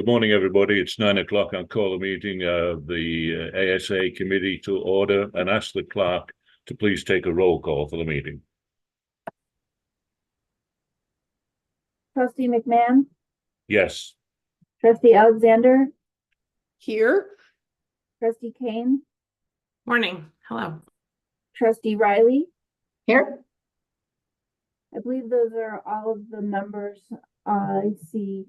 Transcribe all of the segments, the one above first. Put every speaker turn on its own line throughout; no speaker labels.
Good morning, everybody. It's 9 o'clock. I'll call the meeting of the ASA committee to order and ask the clerk to please take a roll call for the meeting.
Trustee McMahon,
Yes.
trustee Alexander,
Here.
trustee Kane,
Morning. Hello.
trustee Riley.
Here.
I believe those are all of the members I see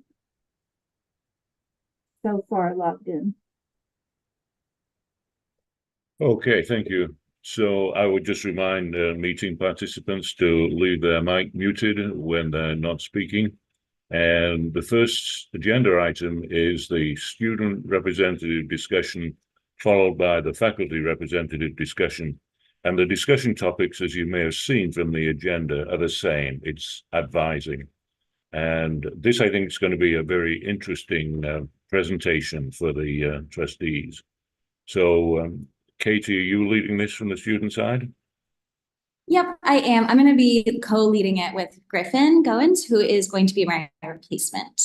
so far logged in.
Okay, thank you. So I would just remind meeting participants to leave their mic muted when they're not speaking. And the first agenda item is the student representative discussion, followed by the faculty representative discussion. And the discussion topics, as you may have seen from the agenda, are the same. It's advising. And this, I think, is going to be a very interesting presentation for the trustees. So, Katie, are you leading this from the student side?
Yep, I am. I'm going to be co-leading it with Griffin Goins, who is going to be my replacement.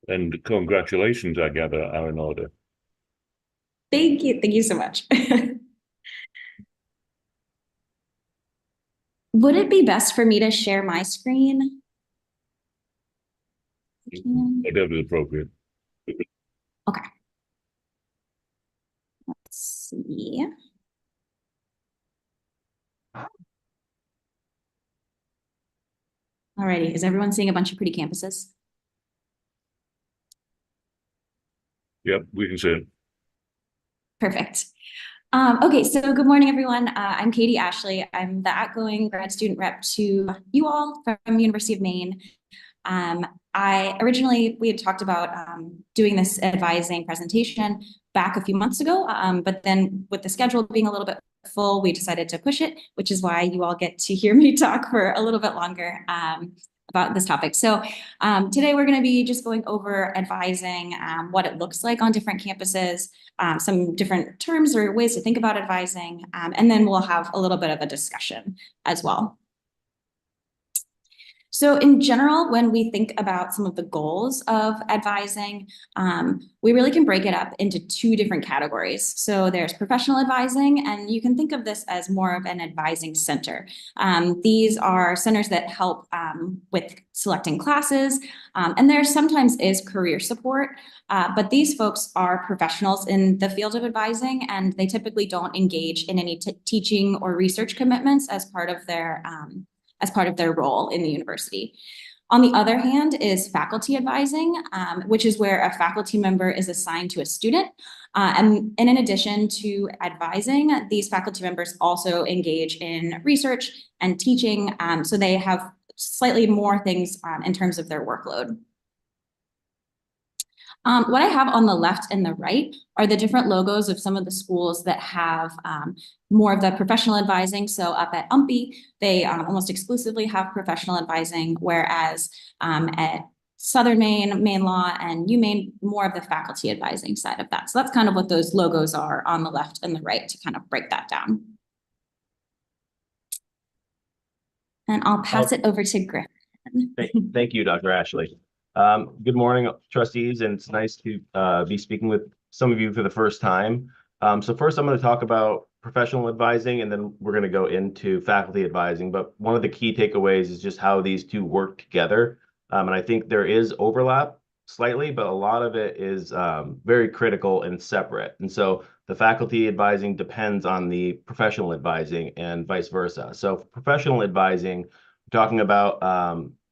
And congratulations, I gather, are in order.
Thank you. Thank you so much. Would it be best for me to share my screen?
Whatever is appropriate.
Okay. Let's see. Alrighty, is everyone seeing a bunch of pretty campuses?
Yep, we can see it.
Perfect. Okay, so good morning, everyone. I'm Katie Ashley. I'm the outgoing grad student rep to you all from University of Maine. We had talked about doing this advising presentation back a few months ago, but then with the schedule being a little bit full, we decided to push it, which is why you all get to hear me talk for a little bit longer about this topic. So today we're going to be just going over advising, what it looks like on different campuses, some different terms or ways to think about advising, and then we'll have a little bit of a discussion as well. So in general, when we think about some of the goals of advising, we really can break it up into two different categories. So there's professional advising, and you can think of this as more of an advising center. These are centers that help with selecting classes, and there sometimes is career support, but these folks are professionals in the field of advising, and they typically don't engage in any teaching or research commitments as part of their role in the university. On the other hand is faculty advising, which is where a faculty member is assigned to a student. And in addition to advising, these faculty members also engage in research and teaching, so they have slightly more things in terms of their workload. What I have on the left and the right are the different logos of some of the schools that have more of the professional advising. So up at UMPI, they almost exclusively have professional advising, whereas at Southern Maine, Maine Law, and UMaine, more of the faculty advising side of that. So that's kind of what those logos are on the left and the right to kind of break that down. And I'll pass it over to Griffin.
Thank you, Dr. Ashley. Good morning, trustees, and it's nice to be speaking with some of you for the first time. So first, I'm going to talk about professional advising, and then we're going to go into faculty advising. But one of the key takeaways is just how these two work together. And I think there is overlap slightly, but a lot of it is very critical and separate. And so the faculty advising depends on the professional advising and vice versa. So for professional advising, we're talking about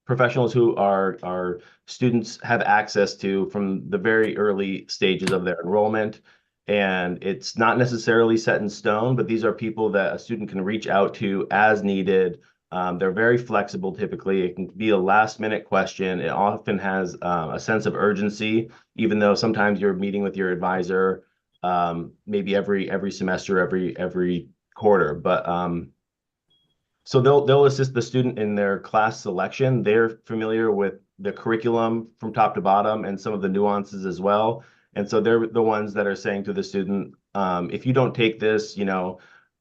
professionals who our students have access to from the very early stages of their enrollment. And it's not necessarily set in stone, but these are people that a student can reach out to as needed. They're very flexible typically. It can be a last-minute question. It often has a sense of urgency, even though sometimes you're meeting with your advisor maybe every semester, every quarter. But so they'll assist the student in their class selection. They're familiar with the curriculum from top to bottom and some of the nuances as well. And so they're the ones that are saying to the student, if you don't take this,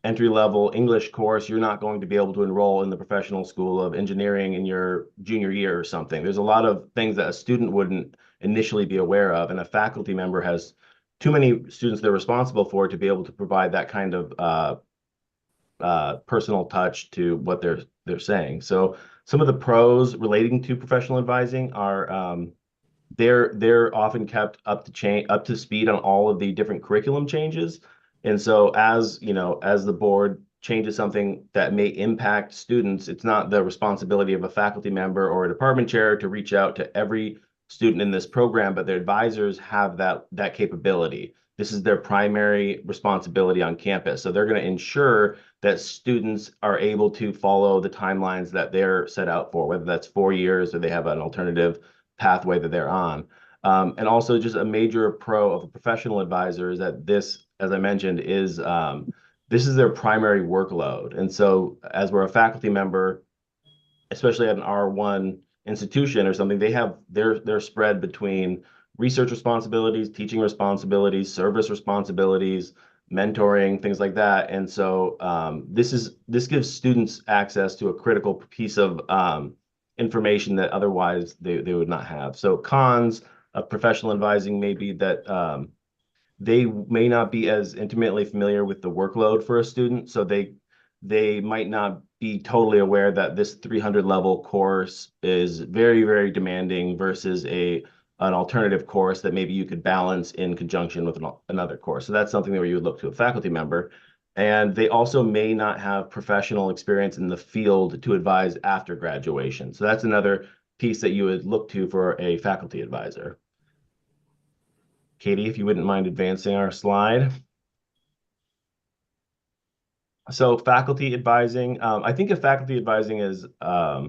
entry-level English course, you're not going to be able to enroll in the professional school of engineering in your junior year or something. There's a lot of things that a student wouldn't initially be aware of. And a faculty member has too many students they're responsible for to be able to provide that kind of personal touch to what they're saying. So some of the pros relating to professional advising are they're often kept up to speed on all of the different curriculum changes. And so as you know, as the board changes something that may impact students, it's not the responsibility of a faculty member or a department chair to reach out to every student in this program, but their advisors have that capability. This is their primary responsibility on campus. So they're going to ensure that students are able to follow the timelines that they're set out for, whether that's 4 years or they have an alternative pathway that they're on. And also just a major pro of a professional advisor is that this, as I mentioned, is this is their primary workload. And so as we're a faculty member, especially at an R1 institution or something, they're spread between research responsibilities, teaching responsibilities, service responsibilities, mentoring, things like that. And so this gives students access to a critical piece of information that otherwise they would not have. So cons of professional advising may be that they may not be as intimately familiar with the workload for a student. So they might not be totally aware that this 300 level course is very, very demanding versus an alternative course that maybe you could balance in conjunction with another course. So that's something where you would look to a faculty member. And they also may not have professional experience in the field to advise after graduation. So that's another piece that you would look to for a faculty advisor. Katie, if you wouldn't mind advancing our slide. So faculty advising, I think of faculty advising is a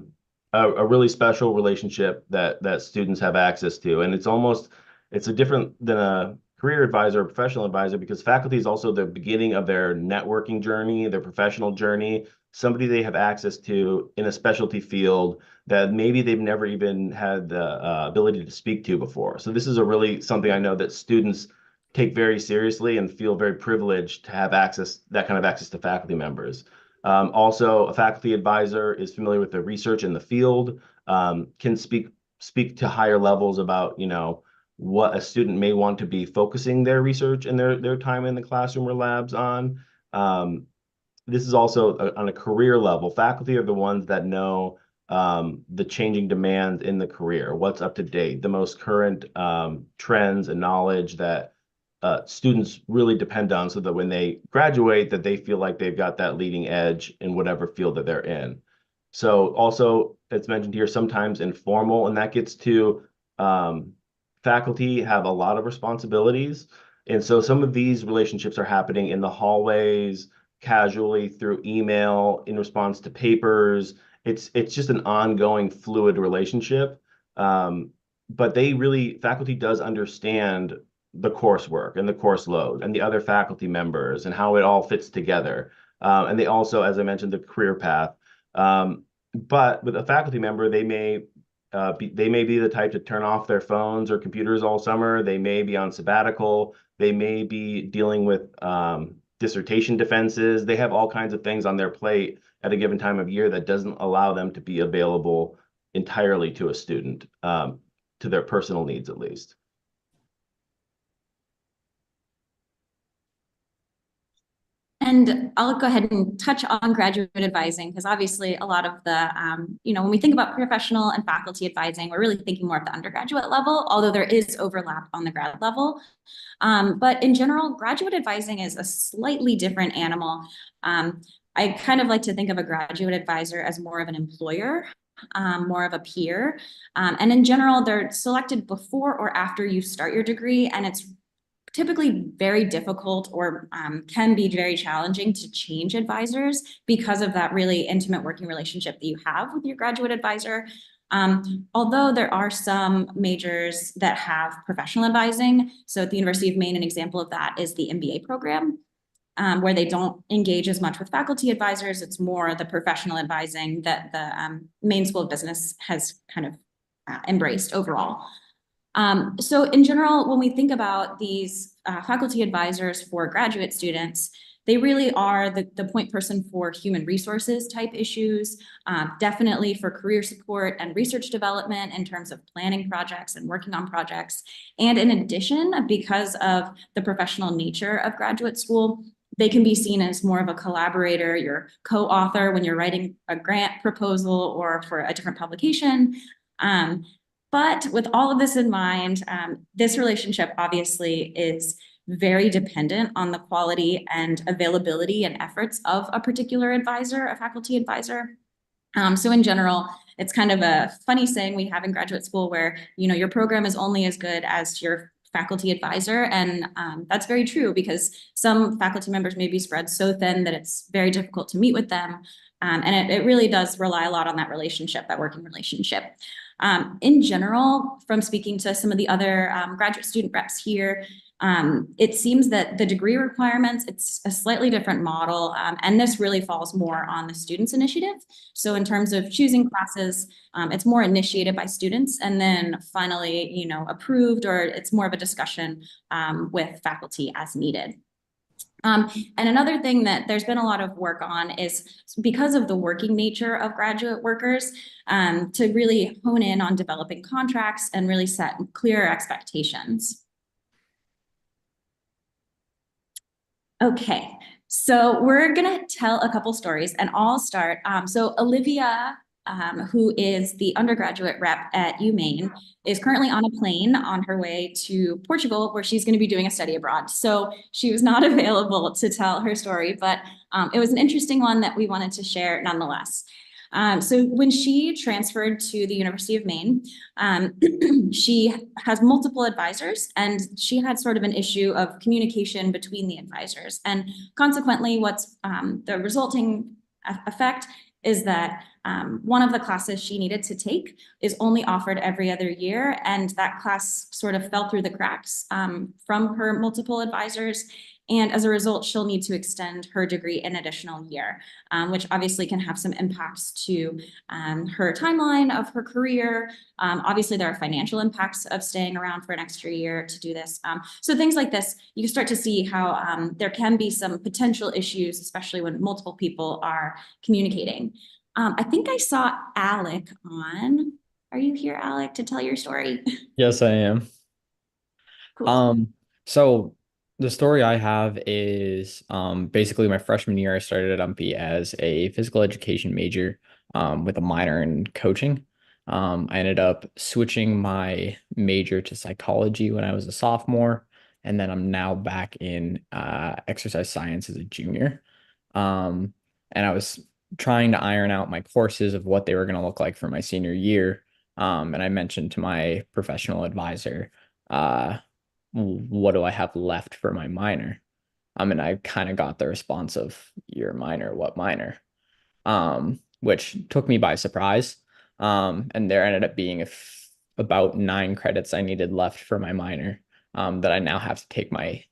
really special relationship that students have access to. And it's a different than a career advisor or professional advisor, because faculty is also the beginning of their networking journey, their professional journey, somebody they have access to in a specialty field that maybe they've never even had the ability to speak to before. So this is something I know that students take very seriously and feel very privileged to have that kind of access to faculty members. Also, a faculty advisor is familiar with the research in the field, can speak to higher levels about, what a student may want to be focusing their research and their time in the classroom or labs on. This is also on a career level. Faculty are the ones that know the changing demands in the career, what's up to date, the most current trends and knowledge that students really depend on, so that when they graduate, that they feel like they've got that leading edge in whatever field that they're in. So also, it's mentioned here, sometimes informal, and that gets to faculty have a lot of responsibilities. And so some of these relationships are happening in the hallways, casually through email, in response to papers. It's just an ongoing fluid relationship. But faculty does understand the coursework and the course load and the other faculty members and how it all fits together. And they also, as I mentioned, the career path. But with a faculty member, they may be the type to turn off their phones or computers all summer. They may be on sabbatical. They may be dealing with dissertation defenses. They have all kinds of things on their plate at a given time of year that doesn't allow them to be available entirely to a student, to their personal needs at least.
And I'll go ahead and touch on graduate advising, because obviously a lot of the, when we think about professional and faculty advising, we're really thinking more at the undergraduate level, although there is overlap on the grad level. But in general, graduate advising is a slightly different animal. I kind of like to think of a graduate advisor as more of an employer, more of a peer. And in general, they're selected before or after you start your degree, and it's typically very difficult or can be very challenging to change advisors because of that really intimate working relationship that you have with your graduate advisor. Although there are some majors that have professional advising. So at the University of Maine, an example of that is the MBA program, where they don't engage as much with faculty advisors. It's more the professional advising that the Maine School of Business has kind of embraced overall. So in general, when we think about these faculty advisors for graduate students, they really are the point person for human resources type issues, definitely for career support and research development in terms of planning projects and working on projects. And in addition, because of the professional nature of graduate school, they can be seen as more of a collaborator, your co-author when you're writing a grant proposal or for a different publication. But with all of this in mind, this relationship obviously is very dependent on the quality and availability and efforts of a particular advisor, a faculty advisor. So in general, it's kind of a funny saying we have in graduate school where, you know, your program is only as good as your faculty advisor. And that's very true because some faculty members may be spread so thin that it's very difficult to meet with them. And it really does rely a lot on that relationship, that working relationship. In general, from speaking to some of the other graduate student reps here, it seems that the degree requirements, it's a slightly different model, and this really falls more on the students' initiative. So in terms of choosing classes, it's more initiated by students and then finally, you know, approved, or it's more of a discussion with faculty as needed. And another thing that there's been a lot of work on is because of the working nature of graduate workers, to really hone in on developing contracts and really set clear expectations. Okay, so we're gonna tell a couple stories and I'll start. So Olivia, who is the undergraduate rep at UMaine, is currently on a plane on her way to Portugal, where she's going to be doing a study abroad. So she was not available to tell her story, but it was an interesting one that we wanted to share nonetheless. So when she transferred to the University of Maine, she has multiple advisors and she had sort of an issue of communication between the advisors. And consequently, what's the resulting effect is that one of the classes she needed to take is only offered every other year. And that class sort of fell through the cracks from her multiple advisors. And as a result, she'll need to extend her degree an additional year, which obviously can have some impacts to her timeline of her career. Obviously, there are financial impacts of staying around for an extra year to do this. So things like this, you start to see how there can be some potential issues, especially when multiple people are communicating. I think I saw Alec on. Are you here, Alec, to tell your story?
Yes, I am.
Cool.
So the story I have is basically my freshman year, I started at UMPI as a physical education major with a minor in coaching. I ended up switching my major to psychology when I was a sophomore, and then I'm now back in exercise science as a junior. And I was trying to iron out my courses of what they were going to look like for my senior year. And I mentioned to my professional advisor, what do I have left for my minor? And I kind of got the response of, your minor, what minor? Which took me by surprise. And there ended up being about 9 credits I needed left for my minor, that I now have to take my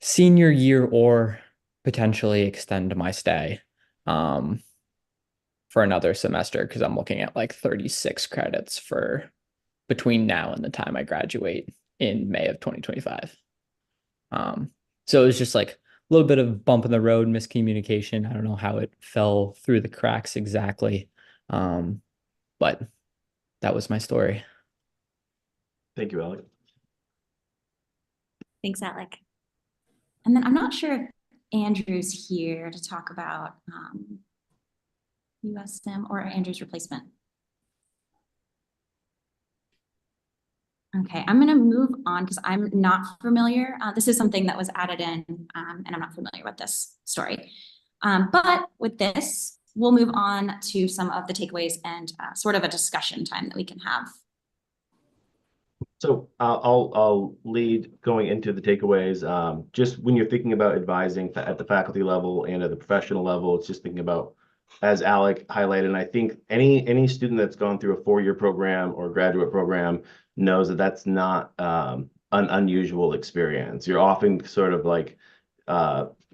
senior year or potentially extend my stay for another semester, because I'm looking at like 36 credits for between now and the time I graduate in May of 2025. So it was just like a little bit of bump in the road, miscommunication. I don't know how it fell through the cracks exactly, but that was my story.
Thank you, Alec.
Thanks, Alec. And then I'm not sure if Andrew's here to talk about USM or Andrew's replacement. Okay, I'm gonna move on because I'm not familiar. This is something that was added in and I'm not familiar with this story. But with this, we'll move on to some of the takeaways and sort of a discussion time that we can have.
So I'll lead going into the takeaways. Just when you're thinking about advising at the faculty level and at the professional level, it's just thinking about, as Alec highlighted, and I think any student that's gone through a 4-year program or graduate program knows that that's not an unusual experience. You're often sort of like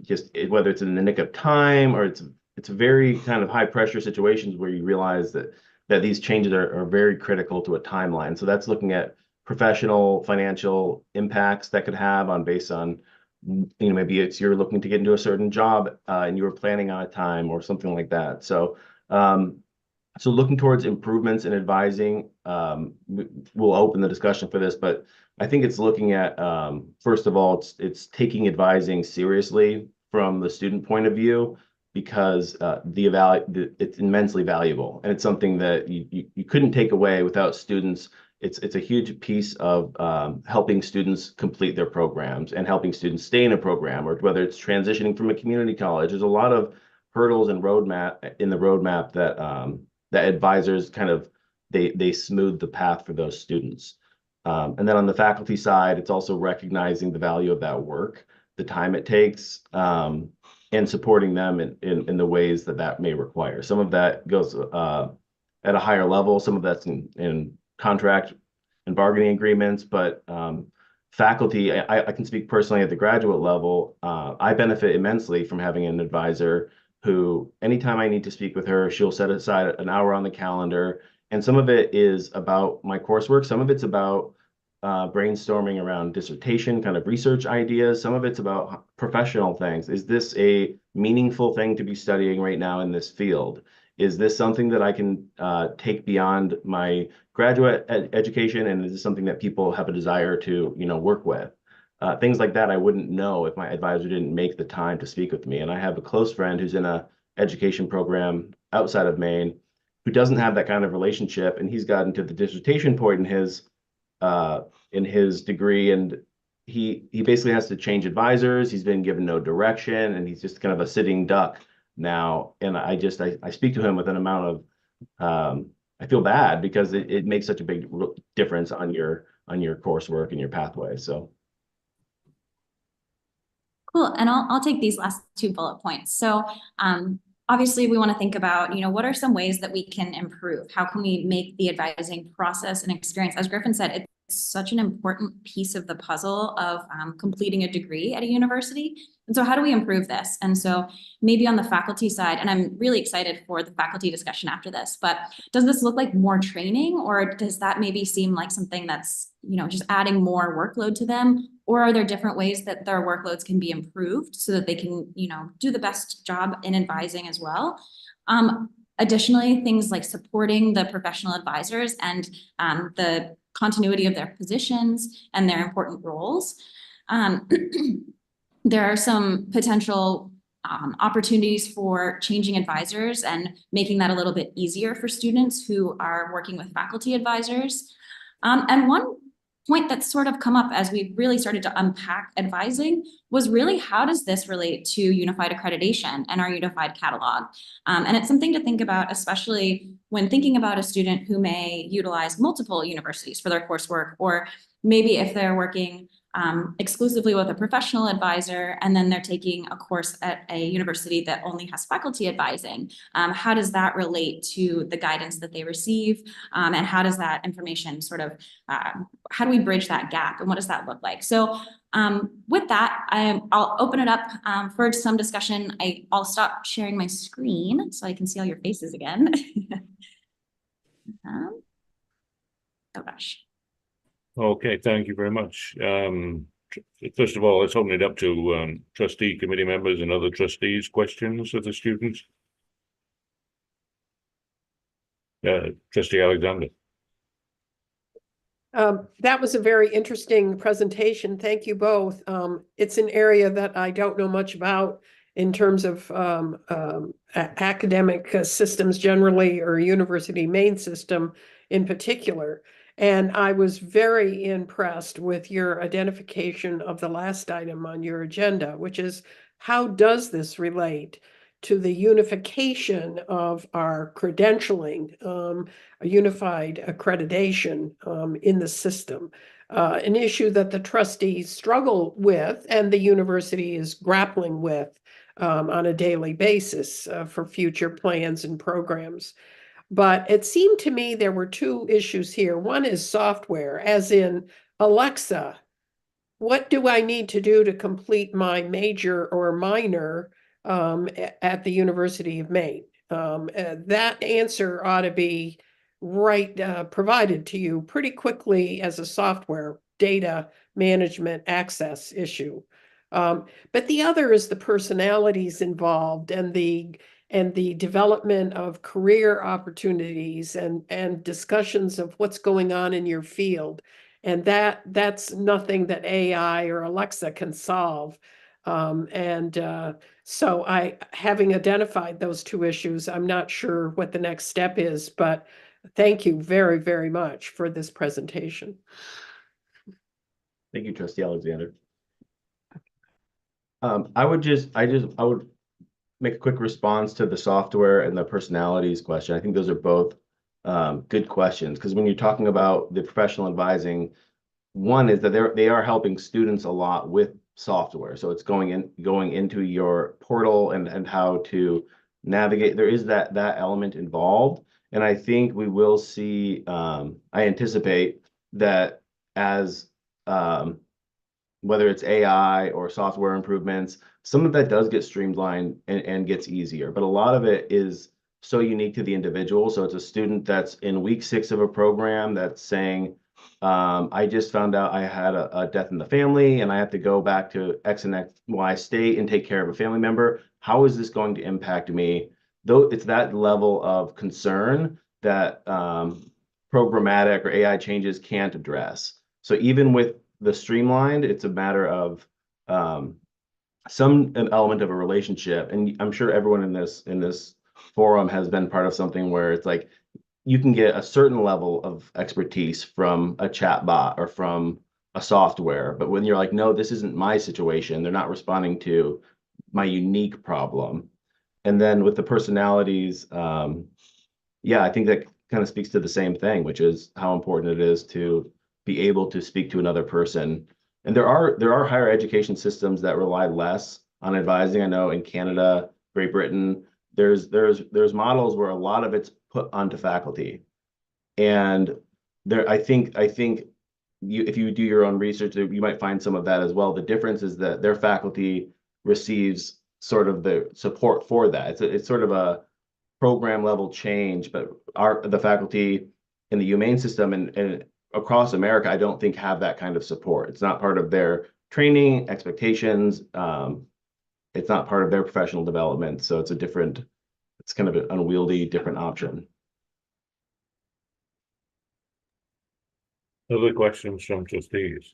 just whether it's in the nick of time or it's very kind of high pressure situations where you realize that these changes are very critical to a timeline. So that's looking at professional, financial impacts that could have based on maybe it's you're looking to get into a certain job and you were planning on a time or something like that. So so looking towards improvements in advising, we'll open the discussion for this, but I think it's looking at, first of all, it's taking advising seriously from the student point of view, because it's immensely valuable, and it's something that you couldn't take away without students. It's a huge piece of helping students complete their programs and helping students stay in a program, or whether it's transitioning from a community college. There's a lot of hurdles and roadmap that advisors kind of they smooth the path for those students. And then on the faculty side, it's also recognizing the value of that work, the time it takes, and supporting them in the ways that may require. Some of that goes at a higher level, some of that's in contract and bargaining agreements, but faculty, I can speak personally at the graduate level. I benefit immensely from having an advisor who, anytime I need to speak with her, she'll set aside an hour on the calendar. And some of it is about my coursework. Some of it's about brainstorming around dissertation, kind of research ideas. Some of it's about professional things. Is this a meaningful thing to be studying right now in this field? Is this something that I can take beyond my graduate education? And is this something that people have a desire to, work with? Things like that I wouldn't know if my advisor didn't make the time to speak with me. And I have a close friend who's in a education program outside of Maine who doesn't have that kind of relationship, and he's gotten to the dissertation point in his degree, and he basically has to change advisors. He's been given no direction, and he's just kind of a sitting duck now. And I speak to him with an amount of I feel bad, because it makes such a big difference on your coursework and your pathway. So.
Cool. And I'll take these last 2 bullet points. So obviously we want to think about, what are some ways that we can improve? How can we make the advising process and experience? As Griffin said, it's such an important piece of the puzzle of completing a degree at a university. And so how do we improve this? And so maybe on the faculty side, and I'm really excited for the faculty discussion after this, but does this look like more training, or does that maybe seem like something that's, just adding more workload to them? Or are there different ways that their workloads can be improved so that they can, do the best job in advising as well? Additionally, things like supporting the professional advisors and the continuity of their positions and their important roles. There are some potential opportunities for changing advisors and making that a little bit easier for students who are working with faculty advisors. And one point that's sort of come up as we've really started to unpack advising was really, how does this relate to unified accreditation and our unified catalog? And it's something to think about, especially when thinking about a student who may utilize multiple universities for their coursework, or maybe if they're working exclusively with a professional advisor, and then they're taking a course at a university that only has faculty advising. How does that relate to the guidance that they receive? And how does that information sort of, how do we bridge that gap, and what does that look like? So with that, I'll open it up for some discussion. I'll stop sharing my screen so I can see all your faces again. Oh gosh.
Okay, thank you very much. First of all, let's open it up to trustee committee members and other trustees. Questions of the students? Trustee Alexander.
That was a very interesting presentation. Thank you both. It's an area that I don't know much about in terms of academic systems generally, or university Maine system in particular. And I was very impressed with your identification of the last item on your agenda, which is, how does this relate to the unification of our credentialing, a unified accreditation in the system? An issue that the trustees struggle with and the university is grappling with on a daily basis for future plans and programs. But it seemed to me there were 2 issues here. One is software, as in Alexa, what do I need to do to complete my major or minor at the University of Maine? That answer ought to be provided to you pretty quickly as a software data management access issue. But the other is the personalities involved and the development of career opportunities and discussions of what's going on in your field. And that's nothing that AI or Alexa can solve. So having identified those two issues, I'm not sure what the next step is, but thank you very, very much for this presentation.
Thank you, Trustee Alexander. I would make a quick response to the software and the personalities question. I think those are both good questions, because when you're talking about the professional advising, one is that they are helping students a lot with software. So it's going into your portal and how to navigate. There is that element involved. And I think we will see, I anticipate that as whether it's AI or software improvements, some of that does get streamlined and gets easier. But a lot of it is so unique to the individual. So it's a student that's in week 6 of a program that's saying, I just found out I had a death in the family and I have to go back to X and X, Y state and take care of a family member. How is this going to impact me? Though it's that level of concern that programmatic or AI changes can't address. So even with the streamlined, it's a matter of some element of a relationship. And I'm sure everyone in this forum has been part of something where it's like, you can get a certain level of expertise from a chat bot or from a software. But when you're like, no, this isn't my situation, they're not responding to my unique problem. And then with the personalities, yeah, I think that kind of speaks to the same thing, which is how important it is to be able to speak to another person. And there are higher education systems that rely less on advising. I know in Canada, Great Britain, there's models where a lot of it's put onto faculty. And I think if you do your own research, you might find some of that as well. The difference is that their faculty receives sort of the support for that. It's sort of a program level change, but the faculty in the humane system and across America, I don't think have that kind of support. It's not part of their training expectations. It's not part of their professional development. So it's kind of an unwieldy, different option.
Other questions from trustees?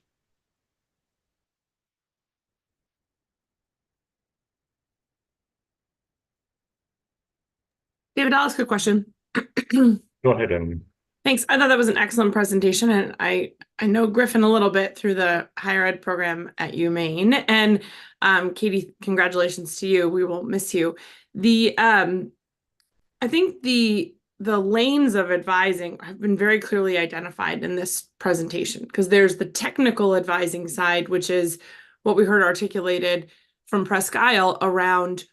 David, I'll ask a question.
Go ahead, Emily.
Thanks. I thought that was an excellent presentation, and I know Griffin a little bit through the higher ed program at UMaine. And Katie, congratulations to you. We will miss you. I think the lanes of advising have been very clearly identified in this presentation, because there's the technical advising side, which is what we heard articulated from Presque Isle around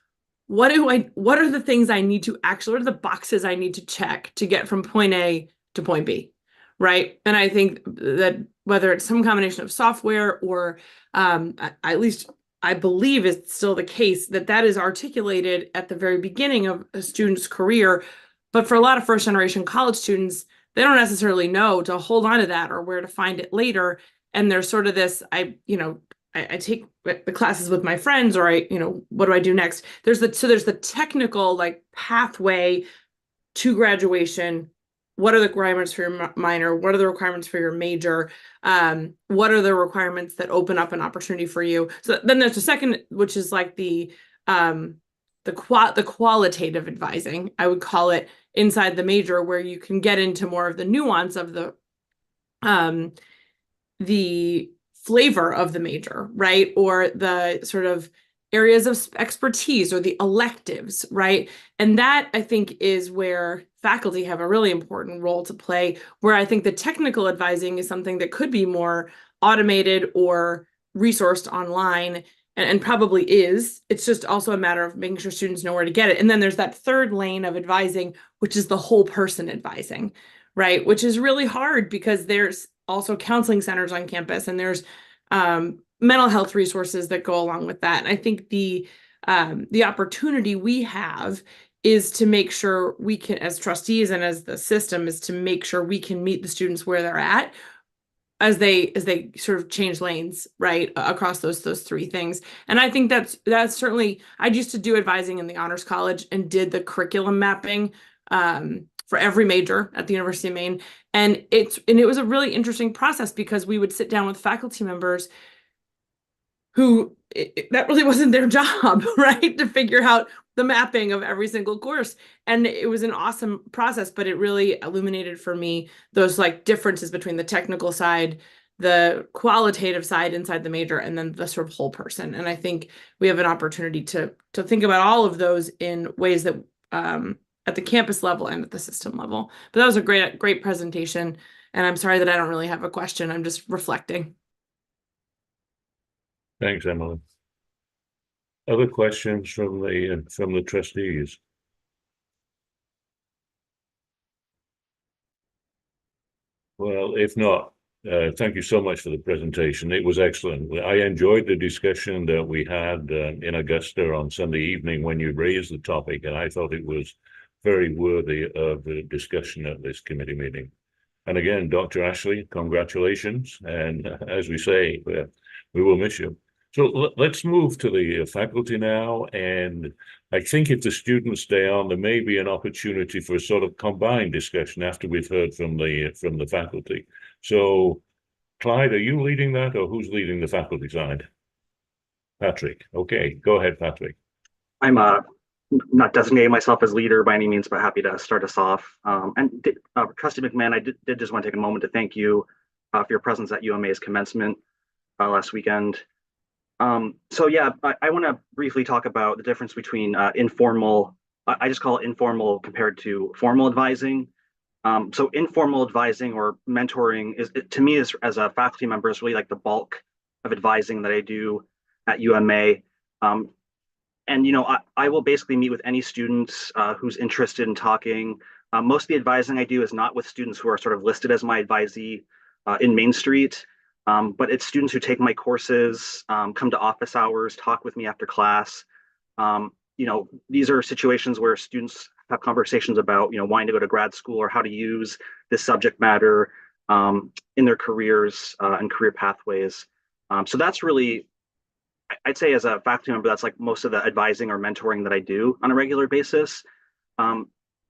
what are the things I need to actually, what are the boxes I need to check to get from point A to point B, right? And I think that whether it's some combination of software or at least I believe it's still the case that is articulated at the very beginning of a student's career. But for a lot of first generation college students, they don't necessarily know to hold on to that or where to find it later. And there's sort of this, I take the classes with my friends, or what do I do next? There's the technical like pathway to graduation. What are the requirements for your minor? What are the requirements for your major? What are the requirements that open up an opportunity for you? So then there's a second, which is like the qualitative advising, I would call it, inside the major, where you can get into more of the nuance of the flavor of the major, right? Or the sort of areas of expertise or the electives, right? And that, I think, is where faculty have a really important role to play, where I think the technical advising is something that could be more automated or resourced online, and probably is. It's just also a matter of making sure students know where to get it. And then there's that third lane of advising, which is the whole person advising, right? Which is really hard because there's also counseling centers on campus, and there's mental health resources that go along with that. And I think the opportunity we have is to make sure we can, as trustees and as the system, is to make sure we can meet the students where they're at, as they sort of change lanes, right, across those three things. And I think that's certainly, I used to do advising in the Honors College and did the curriculum mapping for every major at the University of Maine. And it was a really interesting process because we would sit down with faculty members who that really wasn't their job, right, to figure out the mapping of every single course. And it was an awesome process, but it really illuminated for me those like differences between the technical side, the qualitative side inside the major, and then the sort of whole person. And I think we have an opportunity to think about all of those in ways that at the campus level and at the system level. But that was a great presentation. And I'm sorry that I don't really have a question. I'm just reflecting.
Thanks, Emily. Other questions from the trustees? Well, if not, thank you so much for the presentation. It was excellent. I enjoyed the discussion that we had in Augusta on Sunday evening when you raised the topic, and I thought it was very worthy of the discussion at this committee meeting. And again, Dr. Ashley, congratulations. And as we say, we will miss you. So let's move to the faculty now. And I think if the students stay on, there may be an opportunity for a sort of combined discussion after we've heard from the faculty. So Clyde, are you leading that, or who's leading the faculty side? Patrick. Okay, go ahead, Patrick.
I'm not designating myself as leader by any means, but happy to start us off. Trustee McMahon, I did just want to take a moment to thank you for your presence at UMA's commencement last weekend. So yeah, I want to briefly talk about the difference between informal, I just call it informal compared to formal advising. So informal advising or mentoring to me, as a faculty member, is really like the bulk of advising that I do at UMA. And, you know, I will basically meet with any students who's interested in talking. Most of the advising I do is not with students who are sort of listed as my advisee in Main Street, but it's students who take my courses, come to office hours, talk with me after class. You know, these are situations where students have conversations about, you know, wanting to go to grad school or how to use this subject matter in their careers and career pathways. So that's really, I'd say as a faculty member, that's like most of the advising or mentoring that I do on a regular basis. And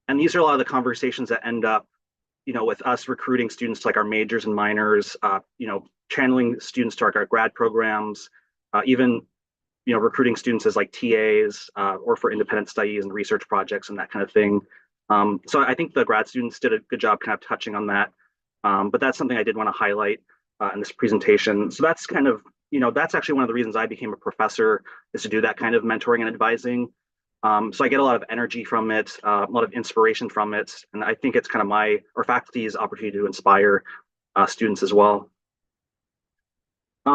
these are a lot of the conversations that end up, you know, with us recruiting students to like our majors and minors, you know, channeling students to our grad programs, even, you know, recruiting students as like TAs or for independent studies and research projects and that kind of thing. So I think the grad students did a good job kind of touching on that. But that's something I did want to highlight in this presentation. So that's kind of, you know, that's actually one of the reasons I became a professor, is to do that kind of mentoring and advising. So I get a lot of energy from it, a lot of inspiration from it. And I think it's kind of my, or faculty's opportunity to inspire students as well. I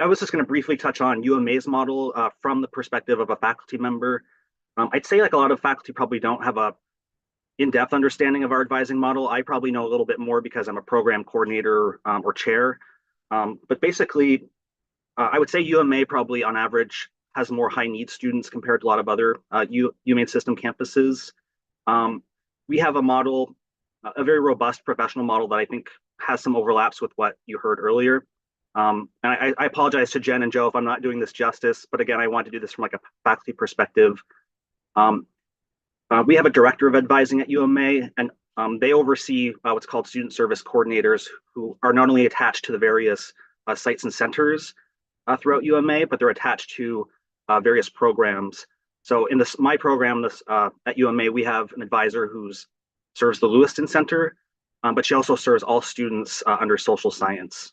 was just going to briefly touch on UMA's model from the perspective of a faculty member. I'd say like a lot of faculty probably don't have a in-depth understanding of our advising model. I probably know a little bit more because I'm a program coordinator or chair. But basically, I would say UMA probably on average has more high need students compared to a lot of other UMaine system campuses. We have a model, a very robust professional model that I think has some overlaps with what you heard earlier. And I apologize to Jen and Joe if I'm not doing this justice, but again, I want to do this from like a faculty perspective. We have a director of advising at UMA, and they oversee what's called student service coordinators, who are not only attached to the various sites and centers throughout UMA, but they're attached to various programs. So in my program at UMA, we have an advisor who serves the Lewiston Center, but she also serves all students under social science.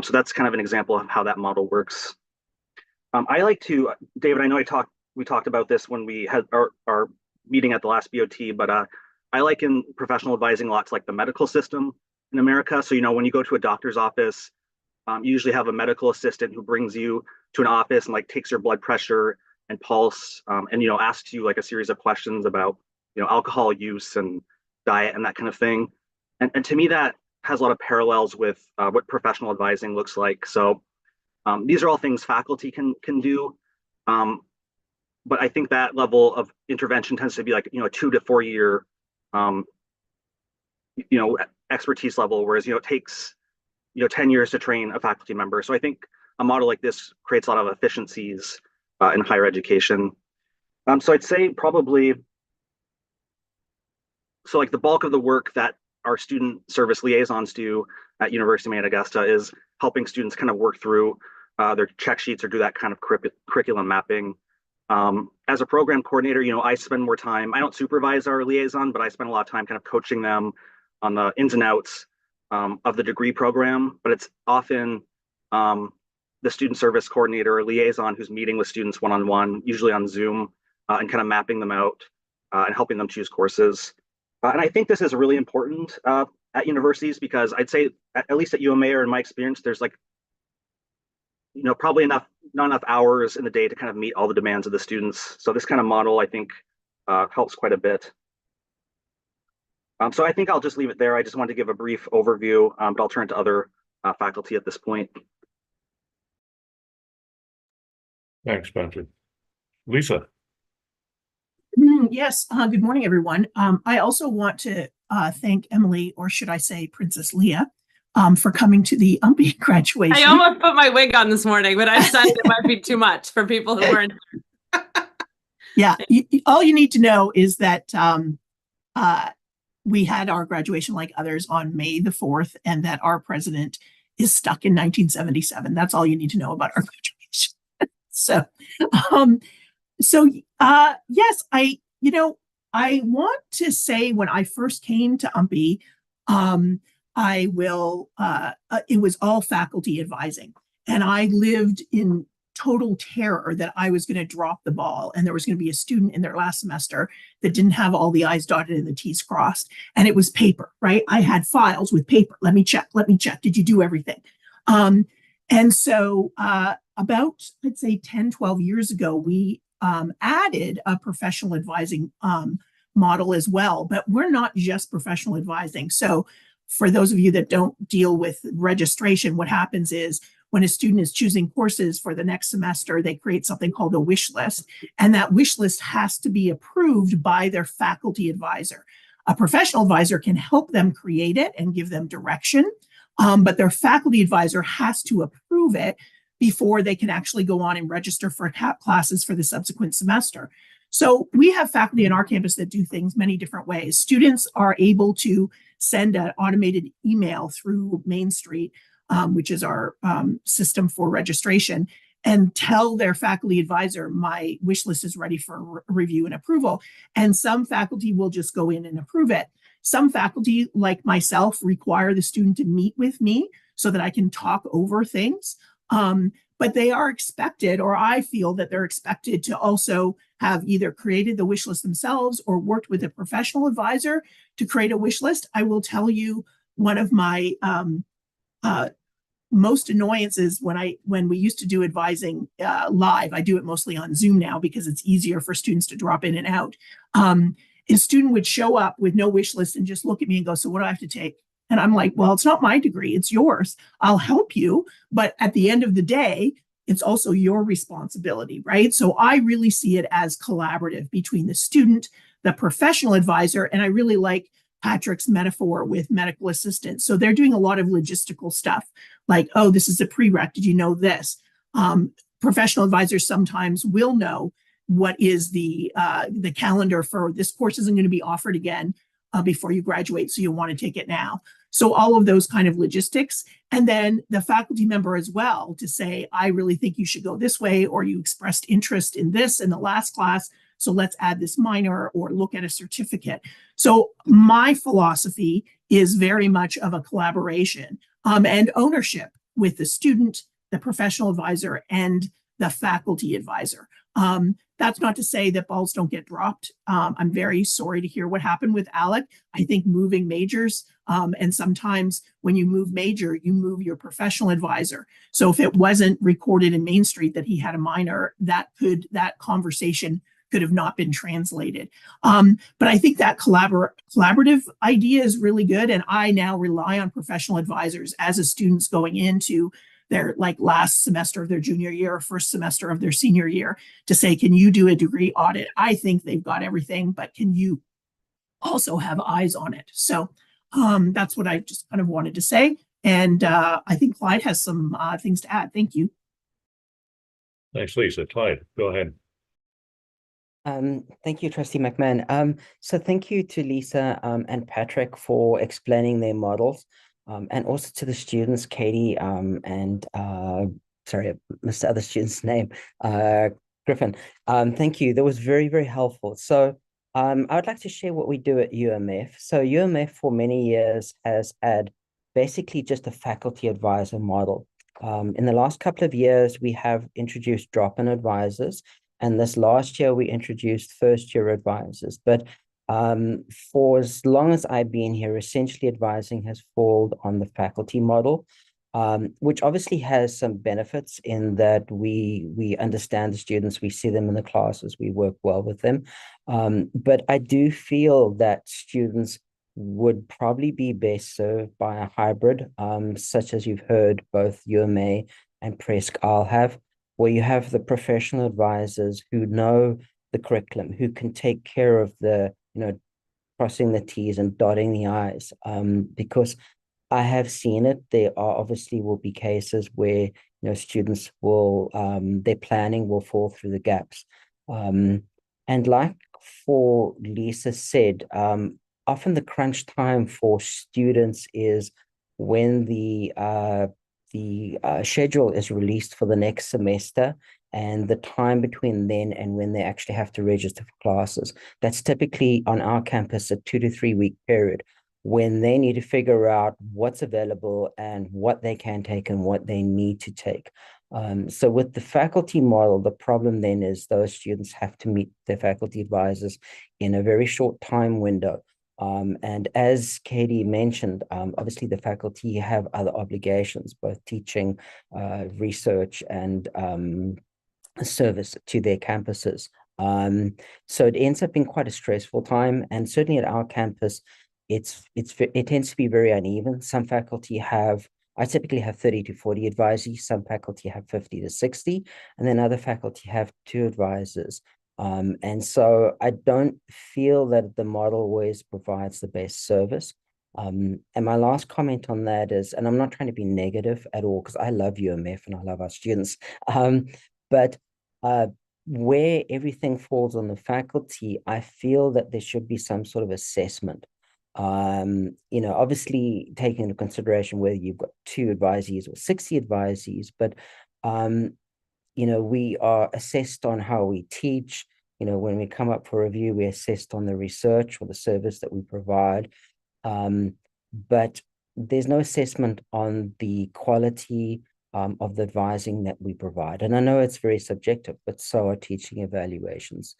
So that's kind of an example of how that model works. I like to, David, I know we talked about this when we had our meeting at the last BOT, but I liken professional advising a lot to like the medical system in America. So, you know, when you go to a doctor's office, you usually have a medical assistant who brings you to an office and like takes your blood pressure and pulse and, you know, asks you like a series of questions about, you know, alcohol use and diet and that kind of thing. And to me, that has a lot of parallels with what professional advising looks like. So these are all things faculty can do. But I think that level of intervention tends to be like, you know, a 2 to 4 year, you know, expertise level, whereas, you know, it takes 10 years to train a faculty member. So I think a model like this creates a lot of efficiencies in higher education. So I'd say probably, so like the bulk of the work that our student service liaisons do at University of Maine Augusta is helping students kind of work through their check sheets or do that kind of curriculum mapping. As a program coordinator, I spend more time, I don't supervise our liaison, but I spend a lot of time kind of coaching them on the ins and outs of the degree program. But it's often the student service coordinator or liaison who's meeting with students one-on-one, usually on Zoom, and kind of mapping them out and helping them choose courses. And I think this is really important at universities, because I'd say, at least at UMA or in my experience, there's like, probably not enough hours in the day to kind of meet all the demands of the students. So this kind of model, I think, helps quite a bit. So I think I'll just leave it there. I just wanted to give a brief overview, but I'll turn to other faculty at this point.
Thanks, Patrick. Lisa.
Yes, good morning, everyone. I also want to thank Emily, or should I say Princess Leah, for coming to the UMPE graduation.
I almost put my wig on this morning, but I decided it might be too much for people who weren't.
Yeah, all you need to know is that we had our graduation like others on May the 4th, and that our president is stuck in 1977. That's all you need to know about our graduation. Yes, I want to say, when I first came to UMPE, it was all faculty advising, and I lived in total terror that I was going to drop the ball and there was going to be a student in their last semester that didn't have all the I's dotted and the T's crossed. And it was paper, right? I had files with paper. Let me check. Did you do everything? And so about, let's say 10, 12 years ago, we added a professional advising model as well, but we're not just professional advising. So for those of you that don't deal with registration, what happens is, when a student is choosing courses for the next semester, they create something called a wish list, and that wish list has to be approved by their faculty advisor. A professional advisor can help them create it and give them direction, but their faculty advisor has to approve it before they can actually go on and register for classes for the subsequent semester. So we have faculty on our campus that do things many different ways. Students are able to send an automated email through Main Street, which is our system for registration, and tell their faculty advisor, my wish list is ready for review and approval. And some faculty will just go in and approve it. Some faculty, like myself, require the student to meet with me so that I can talk over things. But they are expected, or I feel that they're expected, to also have either created the wish list themselves or worked with a professional advisor to create a wish list. I will tell you, one of my most annoyances when we used to do advising live, I do it mostly on Zoom now because it's easier for students to drop in and out. A student would show up with no wish list and just look at me and go, so what do I have to take? And I'm like, well, it's not my degree, it's yours. I'll help you. But at the end of the day, it's also your responsibility, right? So I really see it as collaborative between the student, the professional advisor, and I really like Patrick's metaphor with medical assistants. So they're doing a lot of logistical stuff like, oh, this is a prereq. Did you know this? Professional advisors sometimes will know what is the calendar for this course isn't going to be offered again before you graduate, so you'll want to take it now. So all of those kind of logistics. And then the faculty member as well to say, I really think you should go this way, or you expressed interest in this in the last class, so let's add this minor or look at a certificate. So my philosophy is very much of a collaboration and ownership with the student, the professional advisor, and the faculty advisor. That's not to say that balls don't get dropped. I'm very sorry to hear what happened with Alec. I think moving majors, and sometimes when you move major, you move your professional advisor. So if it wasn't recorded in Main Street that he had a minor, that conversation could have not been translated. But I think that collaborative idea is really good. And I now rely on professional advisors as a student's going into their last semester of their junior year or first semester of their senior year to say, can you do a degree audit? I think they've got everything, but can you also have eyes on it? So that's what I just kind of wanted to say. And I think Clyde has some things to add. Thank you.
Thanks, Lisa. Clyde, go ahead.
Thank you, Trustee McMahon. So thank you to Lisa and Patrick for explaining their models, and also to the students, Katie and sorry, I missed the other student's name, Griffin. Thank you. That was very, very helpful. So I would like to share what we do at UMF. So UMF for many years has had basically just a faculty advisor model. In the last couple of years, we have introduced drop-in advisors. And this last year, we introduced first-year advisors. But for as long as I've been here, essentially advising has fallen on the faculty model, which obviously has some benefits in that we understand the students, we see them in the classes, we work well with them. But I do feel that students would probably be best served by a hybrid, such as you've heard both UMA and Presque Isle have, where you have the professional advisors who know the curriculum, who can take care of the, crossing the T's and dotting the I's. Because I have seen it, there are obviously will be cases where, students will, their planning will fall through the gaps. And like for Lisa said, often the crunch time for students is when the schedule is released for the next semester, and the time between then and when they actually have to register for classes. That's typically on our campus a 2 to 3 week period when they need to figure out what's available and what they can take and what they need to take. So with the faculty model, the problem then is those students have to meet their faculty advisors in a very short time window. And as Katie mentioned, obviously the faculty have other obligations, both teaching, research, and service to their campuses. So it ends up being quite a stressful time. And certainly at our campus, it tends to be very uneven. Some faculty I typically have 30 to 40 advisees. Some faculty have 50 to 60, and then other faculty have 2 advisors. And so I don't feel that the model always provides the best service. And my last comment on that is, and I'm not trying to be negative at all, because I love UMF and I love our students, but where everything falls on the faculty, I feel that there should be some sort of assessment. Obviously taking into consideration whether you've got 2 advisees or 60 advisees, but we are assessed on how we teach. When we come up for review, we're assessed on the research or the service that we provide. But there's no assessment on the quality of the advising that we provide. And I know it's very subjective, but so are teaching evaluations.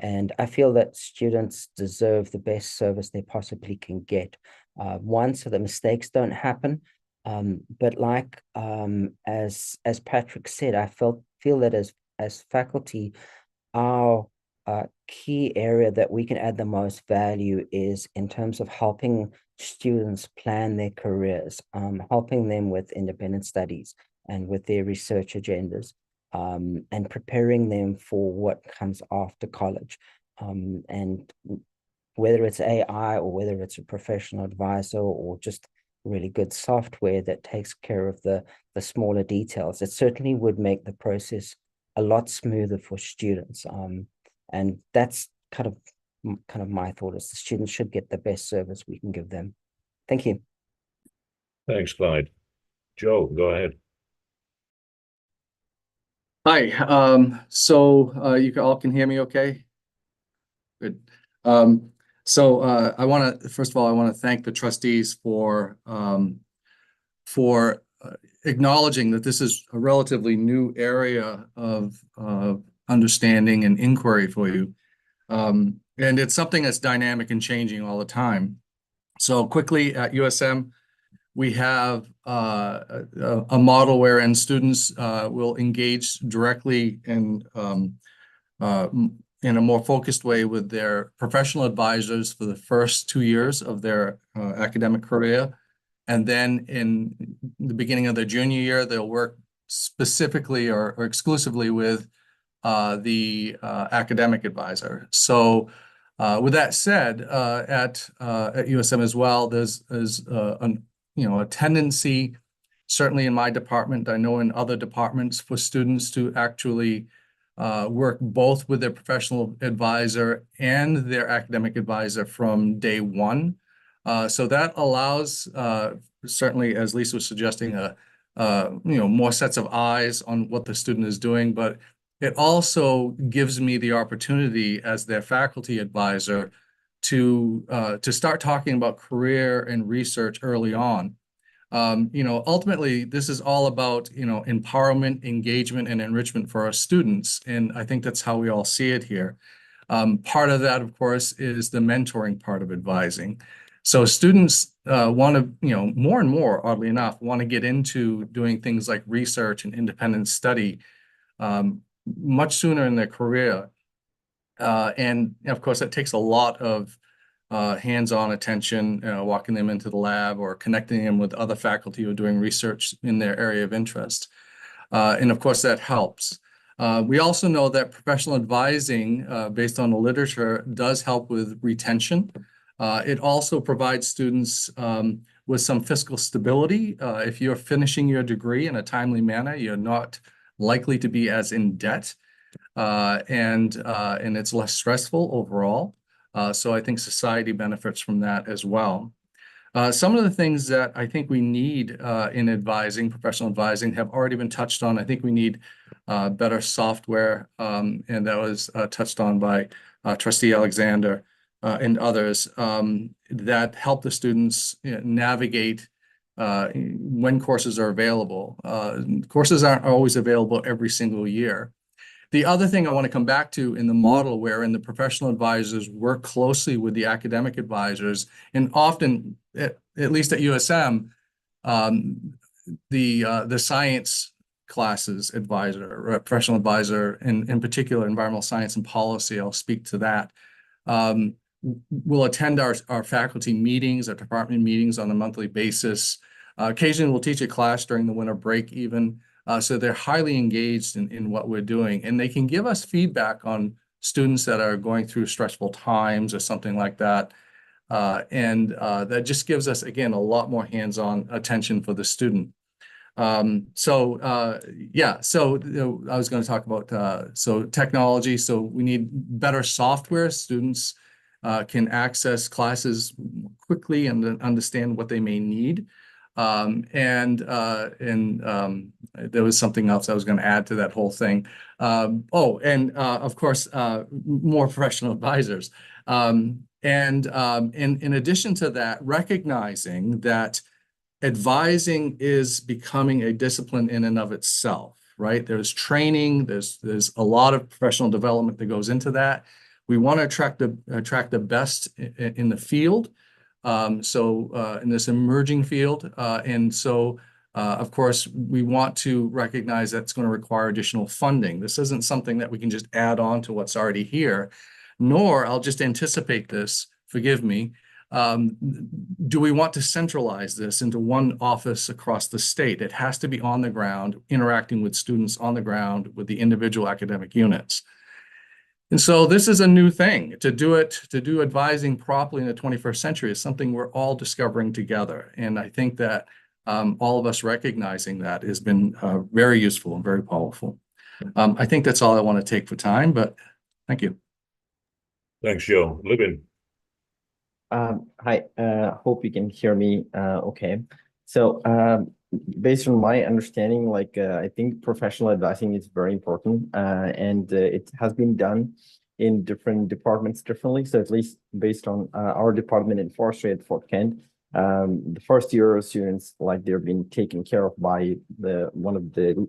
And I feel that students deserve the best service they possibly can get. One, so that mistakes don't happen. But like as Patrick said, I feel that as faculty, our key area that we can add the most value is in terms of helping students plan their careers, helping them with independent studies and with their research agendas, and preparing them for what comes after college. And whether it's AI or whether it's a professional advisor or just really good software that takes care of the smaller details, it certainly would make the process a lot smoother for students. And that's kind of my thought, is the students should get the best service we can give them. Thank you.
Thanks, Clyde. Joe, go ahead.
Hi, so you all can hear me okay? Good. So first of all, I want to thank the trustees for acknowledging that this is a relatively new area of understanding and inquiry for you. And it's something that's dynamic and changing all the time. So quickly at USM, we have a model wherein students will engage directly in a more focused way with their professional advisors for the first 2 years of their academic career. And then in the beginning of their junior year, they'll work specifically or exclusively with the academic advisor. So with that said, at USM as well, there's a tendency, certainly in my department, I know in other departments, for students to actually work both with their professional advisor and their academic advisor from day one. So that allows, certainly, as Lisa was suggesting, more sets of eyes on what the student is doing, but it also gives me the opportunity as their faculty advisor to start talking about career and research early on. Ultimately, this is all about, empowerment, engagement, and enrichment for our students. And I think that's how we all see it here. Part of that, of course, is the mentoring part of advising. So students want to, more and more, oddly enough, want to get into doing things like research and independent study much sooner in their career. And of course, that takes a lot of hands-on attention, walking them into the lab or connecting them with other faculty who are doing research in their area of interest. And of course, that helps. We also know that professional advising, based on the literature, does help with retention. It also provides students with some fiscal stability. If you're finishing your degree in a timely manner, you're not likely to be as in debt, and it's less stressful overall. So I think society benefits from that as well. Some of the things that I think we need in advising, professional advising, have already been touched on. I think we need better software, and that was touched on by Trustee Alexander and others, that help the students navigate when courses are available. Courses aren't always available every single year. The other thing I want to come back to in the model wherein the professional advisors work closely with the academic advisors, and often, at least at USM, the science classes advisor, or professional advisor, and in particular environmental science and policy, I'll speak to that, will attend our faculty meetings, our department meetings on a monthly basis. Occasionally we'll teach a class during the winter break even. So they're highly engaged in what we're doing, and they can give us feedback on students that are going through stressful times or something like that. And that just gives us, again, a lot more hands-on attention for the student. So I was going to talk about technology. So we need better software. Students can access classes quickly and understand what they may need. There was something else I was going to add to that whole thing. Of course, more professional advisors. In addition to that, recognizing that advising is becoming a discipline in and of itself, right? There's training, there's a lot of professional development that goes into that. We want to attract the best in the field. In this emerging field. Of course, we want to recognize that's going to require additional funding. This isn't something that we can just add on to what's already here, nor, I'll just anticipate this, forgive me, do we want to centralize this into one office across the state? It has to be on the ground, interacting with students on the ground with the individual academic units. And so this is a new thing. To do advising properly in the 21st century is something we're all discovering together. And I think that all of us recognizing that has been very useful and very powerful. I think that's all I want to take for time, but thank you.
Thanks, Joe. Libin.
Hi, hope you can hear me okay. So based on my understanding, I think professional advising is very important, and it has been done in different departments differently. So at least based on our department in forestry at Fort Kent, the first year students, they're being taken care of by one of the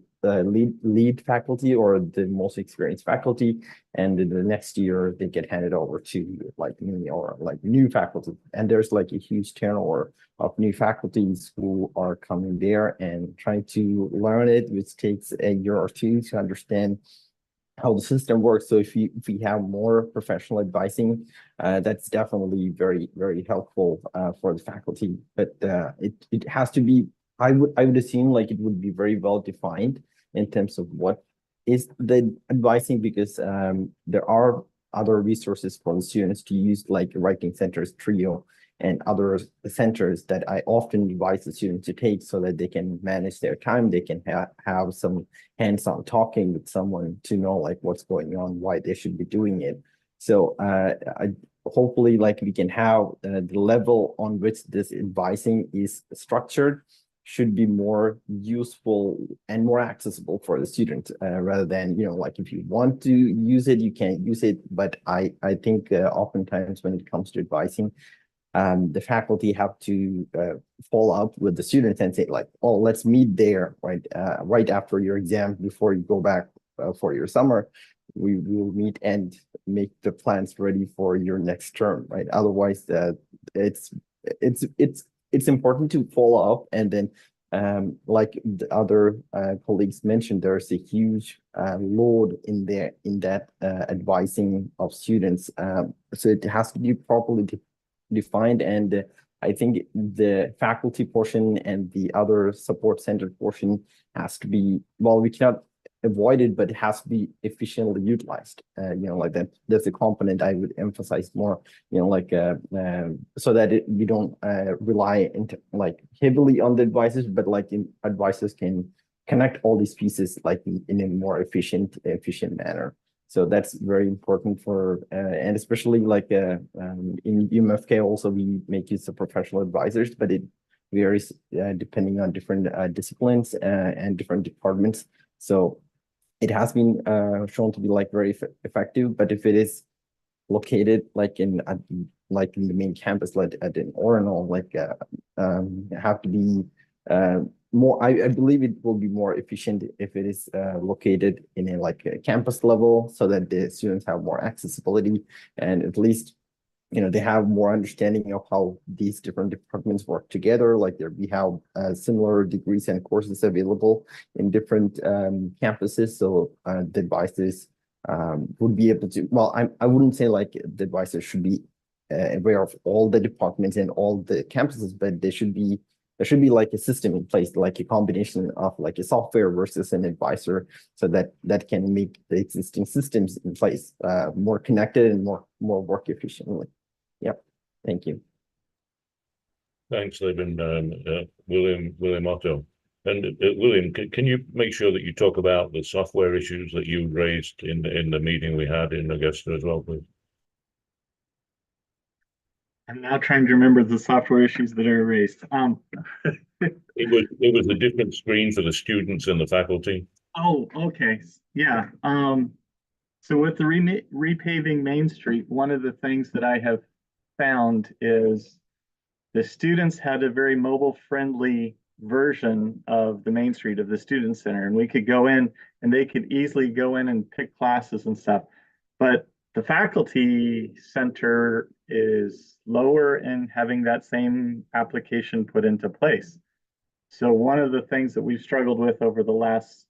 lead faculty or the most experienced faculty, and the next year they get handed over to me or new faculty, and there's a huge turnover of new faculties who are coming there and trying to learn it, which takes a year or two to understand how the system works. So if we have more professional advising, that's definitely very, very helpful for the faculty. But it has to be, I would assume it would be very well defined in terms of what is the advising, because there are other resources for the students to use, like Writing Center's Trio
and other centers that I often advise the students to take so that they can manage their time. They can have some hands-on talking with someone to know like what's going on, why they should be doing it. So hopefully like we can have the level on which this advising is structured should be more useful and more accessible for the student rather than, you know, like if you want to use it, you can use it. But I think oftentimes when it comes to advising, the faculty have to follow up with the students and say like, oh, let's meet there, right? Right after your exam, before you go back for your summer, we will meet and make the plans ready for your next term, right? Otherwise, it's important to follow up. And then like the other colleagues mentioned, there's a huge load in that advising of students. So it has to be properly defined. And I think the faculty portion and the other support center portion has to be, well, we cannot avoid it, but it has to be efficiently utilized. You know, like that's a component I would emphasize more, you know, like so that we don't rely like heavily on the advisors, but like advisors can connect all these pieces like in a more efficient manner. So that's very important for, and especially like in UMFK also we make use of professional advisors, but it varies depending on different disciplines and different departments. So it has been shown to be like very effective, but if it is located like in the main campus, like at an Orono, like have to be more. I believe it will be more efficient if it is located in a campus level, so that the students have more accessibility and at least, you know, they have more understanding of how these different departments work together. Like we have similar degrees and courses available in different campuses. So the advisors would be able to, well, I wouldn't say like the advisors should be aware of all the departments and all the campuses, but there should be like a system in place, like a combination of like a software versus an advisor, so that can make the existing systems in place more connected and more work efficiently. Yep. Thank you.
Thanks, Laban. William Otto. And William, can you make sure that you talk about the software issues that you raised in the meeting we had in Augusta as well, please?
I'm now trying to remember the software issues that are raised.
It was a different screen for the students and the faculty.
Oh, okay. Yeah. So with the repaving Main Street, one of the things that I have found is the students had a very mobile friendly version of the Main Street of the Student Center, and we could go in and they could easily go in and pick classes and stuff. But the faculty center is lower in having that same application put into place. So one of the things that we've struggled with over the last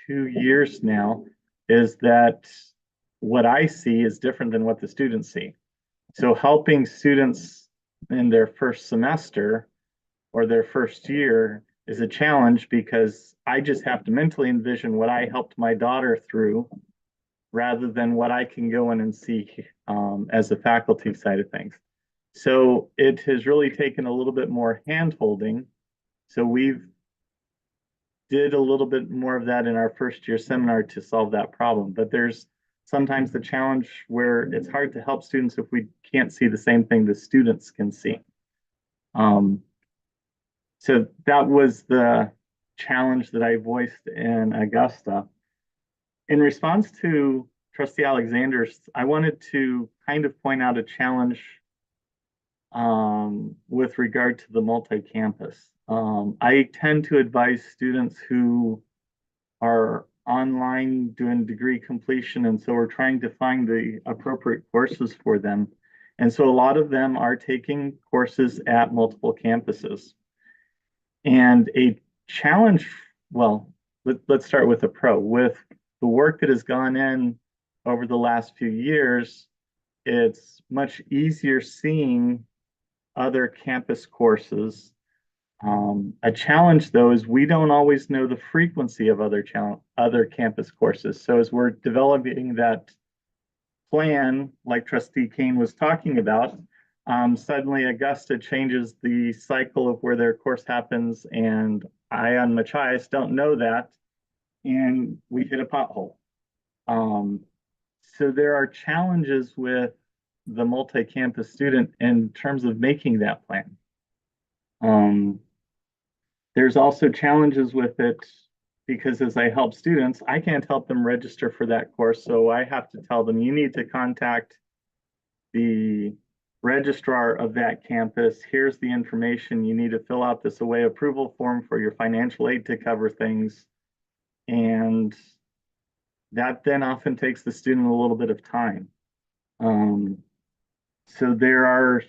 2 years now is that what I see is different than what the students see. So helping students in their first semester or their first year is a challenge, because I just have to mentally envision what I helped my daughter through rather than what I can go in and see as the faculty side of things. So it has really taken a little bit more hand-holding. So we've did a little bit more of that in our first year seminar to solve that problem. But there's sometimes the challenge where it's hard to help students if we can't see the same thing the students can see. So that was the challenge that I voiced in Augusta. In response to Trustee Alexander's, I wanted to kind of point out a challenge with regard to the multi-campus. I tend to advise students who are online doing degree completion, and so we're trying to find the appropriate courses for them. And so a lot of them are taking courses at multiple campuses. And a challenge, well, let's start with the pro. With the work that has gone in over the last few years, it's much easier seeing other campus courses. A challenge, though, is we don't always know the frequency of other campus courses. So as we're developing that plan, like Trustee Kane was talking about, Suddenly Augusta changes the cycle of where their course happens, and I on Machias don't know that, and we hit a pothole. So there are challenges with the multi-campus student in terms of making that plan. There's also challenges with it because as I help students, I can't help them register for that course. So I have to tell them, you need to contact the registrar of that campus. Here's the information. You need to fill out this away approval form for your financial aid to cover things. And that then often takes the student a little bit of time. So there are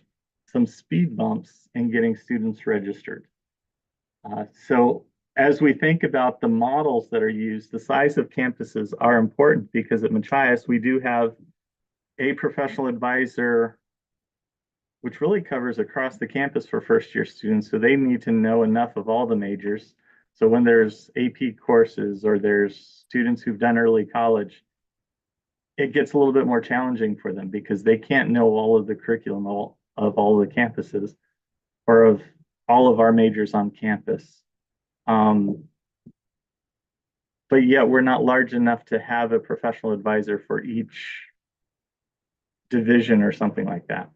some speed bumps in getting students registered. So as we think about the models that are used, the size of campuses are important because at Machias, we do have a professional advisor, which really covers across the campus for first-year students. So they need to know enough of all the majors. So when there's AP courses or there's students who've done early college, it gets a little bit more challenging for them because they can't know all of the curriculum of all of the campuses or of all of our majors on campus. But yet we're not large enough to have a professional advisor for each division or something like that.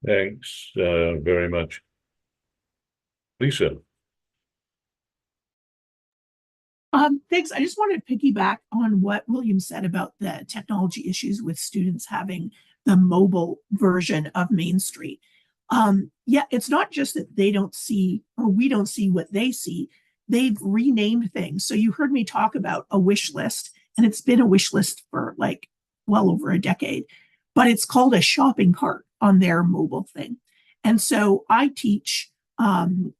Thanks very much. Lisa.
Thanks. I just wanted to piggyback on what William said about the technology issues with students having the mobile version of Main Street. Yeah, it's not just that they don't see or we don't see what they see. They've renamed things. So you heard me talk about a wish list, and it's been a wish list for like well over a decade, but it's called a shopping cart on their mobile thing. And so I teach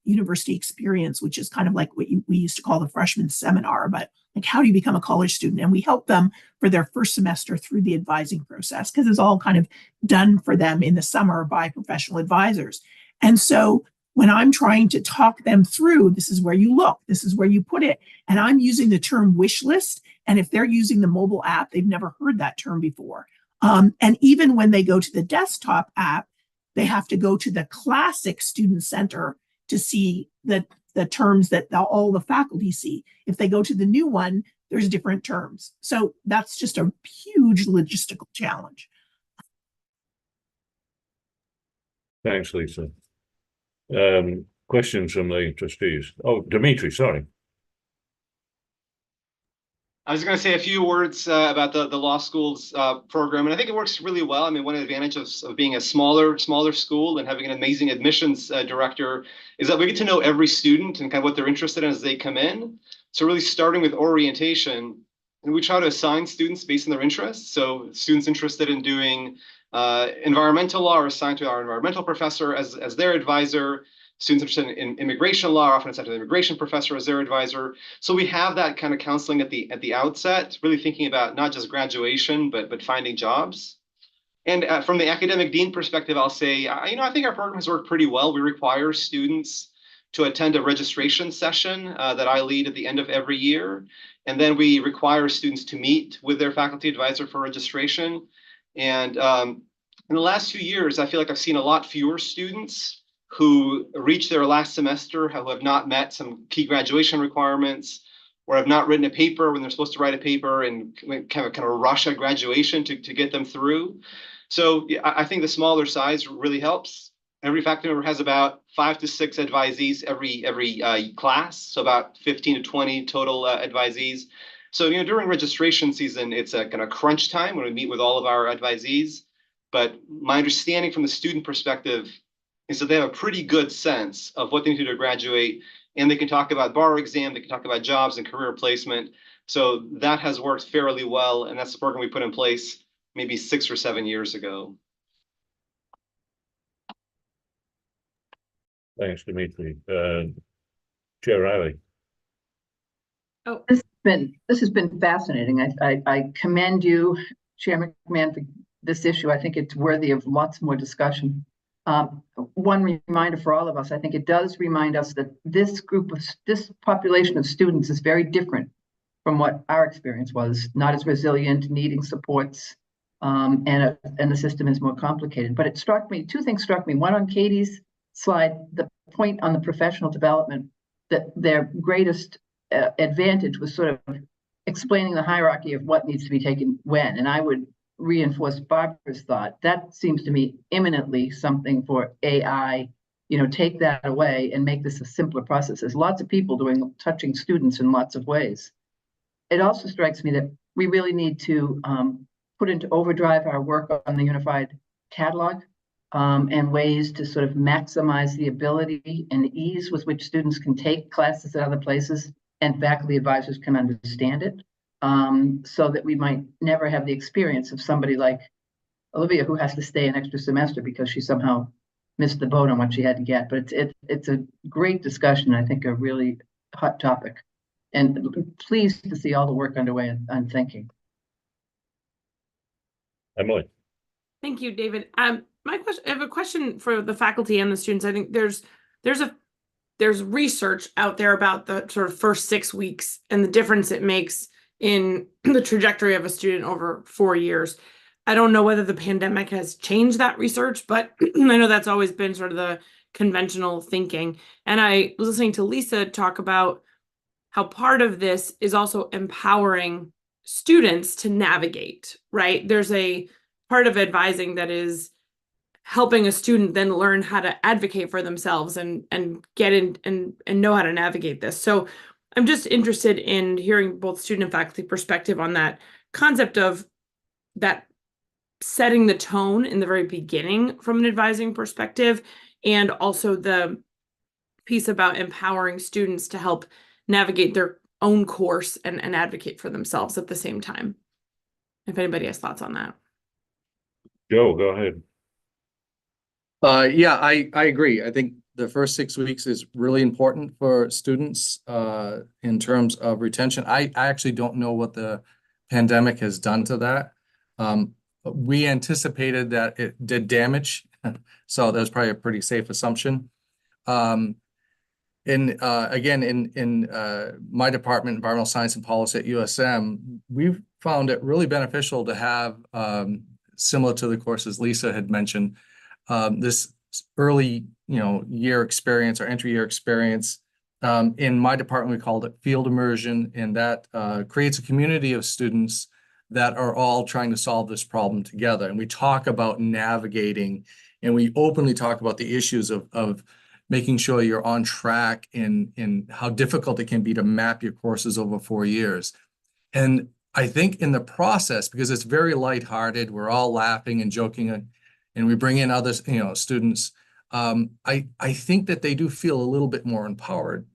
university experience, which is kind of like what we used to call the freshman seminar, but like how do you become a college student? And we help them for their first semester through the advising process because it's all kind of done for them in the summer by professional advisors. And so when I'm trying to talk them through, this is where you look, this is where you put it. And I'm using the term wish list. And if they're using the mobile app, they've never heard that term before. And even when they go to the desktop app, they have to go to the classic student center to see the terms that all the faculty see. If they go to the new one, there's different terms. So that's just a huge logistical challenge.
Thanks, Lisa. Questions from the trustees? Oh, Dimitri, sorry.
I was going to say a few words about the law school's program, and I think it works really well. I mean, one advantage of being a smaller school and having an amazing admissions director is that we get to know every student and kind of what they're interested in as they come in. So really starting with orientation, and we try to assign students based on their interests. So students interested in doing environmental law are assigned to our environmental professor as their advisor. Students interested in immigration law are often assigned to the immigration professor as their advisor. So we have that kind of counseling at the outset, really thinking about not just graduation, but finding jobs. And from the academic dean perspective, I'll say, I think our program has worked pretty well. We require students to attend a registration session that I lead at the end of every year. And then we require students to meet with their faculty advisor for registration. And in the last 2 years, I feel like I've seen a lot fewer students who reach their last semester, who have not met some key graduation requirements, or have not written a paper when they're supposed to write a paper and kind of rush at graduation to get them through. So yeah, I think the smaller size really helps. Every faculty member has about 5 to 6 advisees every class, so about 15 to 20 total advisees. So during registration season, it's a kind of crunch time when we meet with all of our advisees. But my understanding from the student perspective is that they have a pretty good sense of what they need to do to graduate, and they can talk about bar exam, they can talk about jobs and career placement. So that has worked fairly well, and that's the program we put in place maybe 6 or 7 years ago.
Thanks, Dimitri. Chair Riley.
Oh,
This has been fascinating. I commend you, Chair McMahon, for this issue. I think it's worthy of lots more discussion. One reminder for all of us, I think it does remind us that this population of students is very different from what our experience was, not as resilient, needing supports, and the system is more complicated. But it struck me, two things struck me. One, on Katie's slide, the point on the professional development, that their greatest advantage was sort of explaining the hierarchy of what needs to be taken when. And I would reinforce Barbara's thought. That seems to me imminently something for AI. Take that away and make this a simpler process. There's lots of people touching students in lots of ways. It also strikes me that we really need to put into overdrive our work on the unified catalog and ways to sort of maximize the ability and ease with which students can take classes at other places and faculty advisors can understand it, so that we might never have the experience of somebody like Olivia who has to stay an extra semester because she somehow missed the boat on what she had to get. But it's a great discussion, I think a really hot topic. And pleased to see all the work underway on thinking.
Emily.
Thank you, David. I have a question for the faculty and the students. I think there's research out there about the sort of first 6 weeks and the difference it makes in the trajectory of a student over 4 years. I don't know whether the pandemic has changed that research, but I know that's always been sort of the conventional thinking. And I was listening to Lisa talk about how part of this is also empowering students to navigate, right? There's a part of advising that is helping a student then learn how to advocate for themselves and get in and know how to navigate this. So I'm just interested in hearing both student and faculty perspective on that concept of that setting the tone in the very beginning from an advising perspective, and also the piece about empowering students to help navigate their own course and advocate for themselves at the same time. If anybody has thoughts on that.
Joe, go ahead.
Yeah, I agree. I think the first 6 weeks is really important for students in terms of retention. I actually don't know what the pandemic has done to that. We anticipated that it did damage, so that's probably a pretty safe assumption. Again, in my department, environmental science and policy at USM, we've found it really beneficial to have, similar to the courses Lisa had mentioned, this early, year experience or entry year experience. In my department, we called it field immersion, and that creates a community of students that are all trying to solve this problem together. And we talk about navigating, and we openly talk about the issues of making sure you're on track in how difficult it can be to map your courses over 4 years. And I think in the process, because it's very lighthearted, we're all laughing and joking, and we bring in other, students. I think that they do feel a little bit more empowered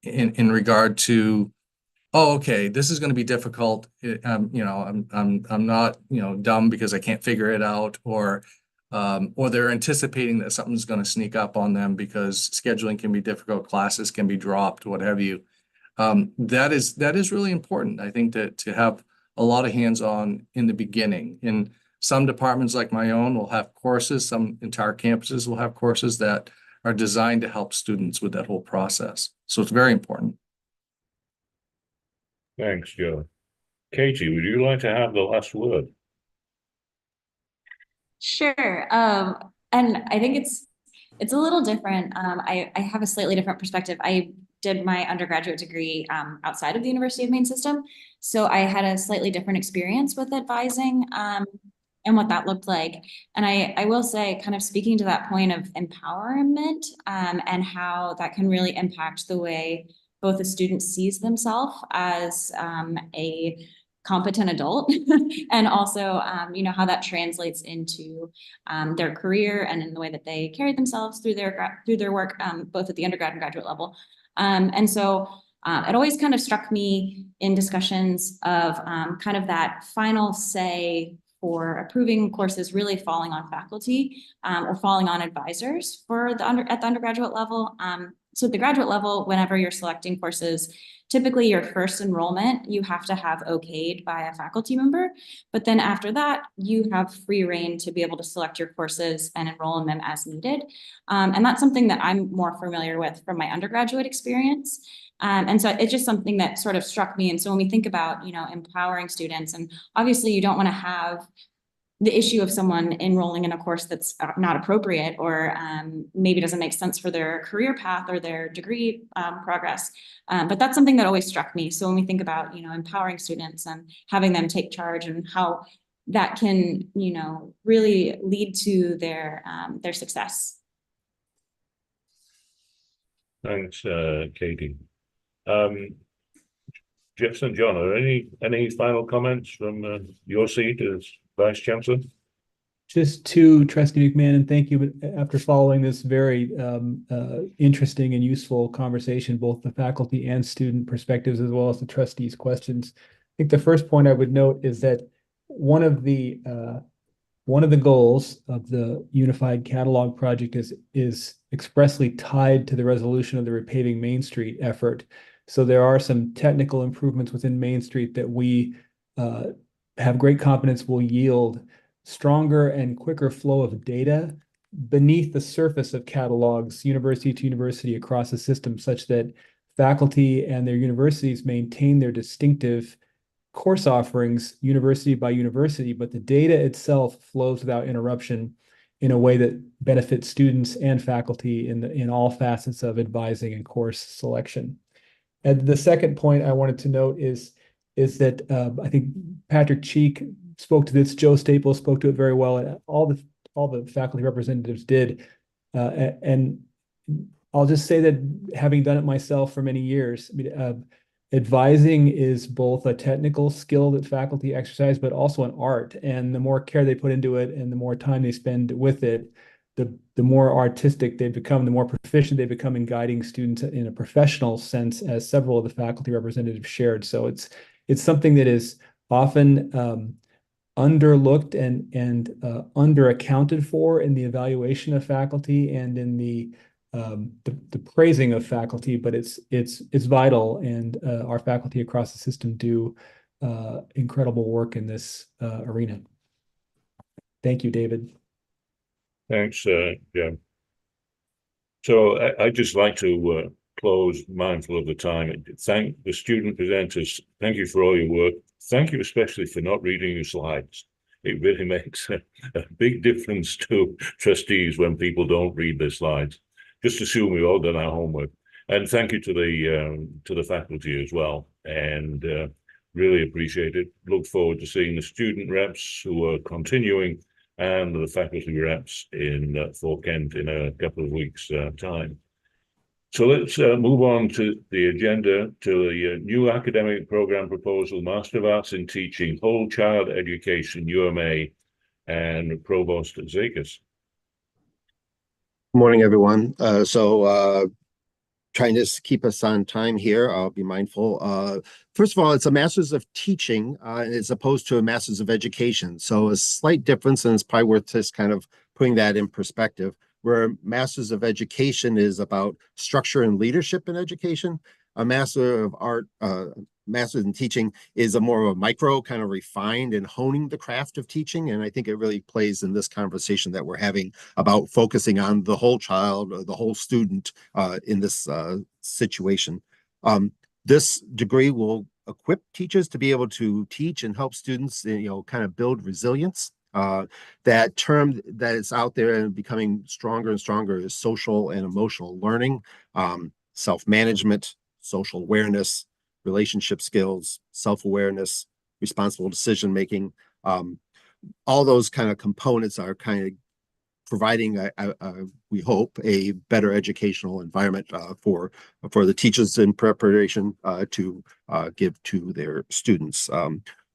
in regard to, oh, okay, this is going to be difficult. I'm not, dumb because I can't figure it out, or they're anticipating that something's going to sneak up on them because scheduling can be difficult, classes can be dropped, what have you. That is really important, I think, to have a lot of hands-on in the beginning. In some departments like my own will have courses, some entire campuses will have courses that are designed to help students with that whole process. So it's very important.
Thanks, Joe. Katie, would you like to have the last word?
Sure. And I think it's a little different. I have a slightly different perspective. I did my undergraduate degree outside of the University of Maine system. So I had a slightly different experience with advising and what that looked like. And I will say, kind of speaking to that point of empowerment and how that can really impact the way both a student sees themselves as a competent adult and also, how that translates into their career and in the way that they carry themselves through their work, both at the undergrad and graduate level. And so it always kind of struck me in discussions of kind of that final say for approving courses really falling on faculty or falling on advisors for at the undergraduate level. So at the graduate level, whenever you're selecting courses, typically your first enrollment, you have to have okayed by a faculty member. But then after that, you have free reign to be able to select your courses and enroll in them as needed. And that's something that I'm more familiar with from my undergraduate experience. And so it's just something that sort of struck me. And so when we think about, empowering students, and obviously you don't want to have the issue of someone enrolling in a course that's not appropriate or maybe doesn't make sense for their career path or their degree progress. But that's something that always struck me. So when we think about, empowering students and having them take charge and how that can, really lead to their success.
Thanks, Katie. Jess and John, are any final comments from your seat as Vice Chancellor?
Just to Trustee McMahon, and thank you. But after following this very interesting and useful conversation, both the faculty and student perspectives, as well as the trustees' questions, I think the first point I would note is that one of the goals of the Unified Catalog Project is expressly tied to the resolution of the Repaving Main Street effort. So there are some technical improvements within Main Street that we have great confidence will yield stronger and quicker flow of data beneath the surface of catalogs, university to university across the system, such that faculty and their universities maintain their distinctive course offerings university by university, but the data itself flows without interruption in a way that benefits students and faculty in all facets of advising and course selection. And the second point I wanted to note is that I think Patrick Cheek spoke to this, Joe Staples spoke to it very well, and all the faculty representatives did. And I'll just say that having done it myself for many years, advising is both a technical skill that faculty exercise, but also an art. And the more care they put into it and the more time they spend with it, the more artistic they become, the more proficient they become in guiding students in a professional sense, as several of the faculty representatives shared. So it's something that is often underlooked and under accounted for in the evaluation of faculty and in the praising of faculty, but it's vital, and our faculty across the system do incredible work in this arena. Thank you, David.
Thanks, Jim. So I'd just like to close, mindful of the time. Thank the student presenters. Thank you for all your work. Thank you especially for not reading your slides. It really makes a big difference to trustees when people don't read their slides. Just assume we've all done our homework. And thank you to the faculty as well. And really appreciate it. Look forward to seeing the student reps who are continuing and the faculty reps in Fort Kent in a couple of weeks' time. So let's move on to the agenda, to the new academic program proposal, Master of Arts in Teaching, Whole Child Education, UMA, and Provost Zakis.
Good morning, everyone. Trying to keep us on time here. I'll be mindful. First of all, it's a Master's of Teaching as opposed to a Master's of Education. So a slight difference, and it's probably worth just kind of putting that in perspective, where Master's of Education is about structure and leadership in education. A Master of Art, Master's in Teaching is a more of a micro, kind of refined and honing the craft of teaching. And I think it really plays in this conversation that we're having about focusing on the whole child or the whole student in this situation. This degree will equip teachers to be able to teach and help students, kind of build resilience. That term that is out there and becoming stronger and stronger is social and emotional learning, self-management, social awareness, relationship skills, self-awareness, responsible decision-making. All those kind of components are kind of providing, we hope, a better educational environment for the teachers in preparation to give to their students.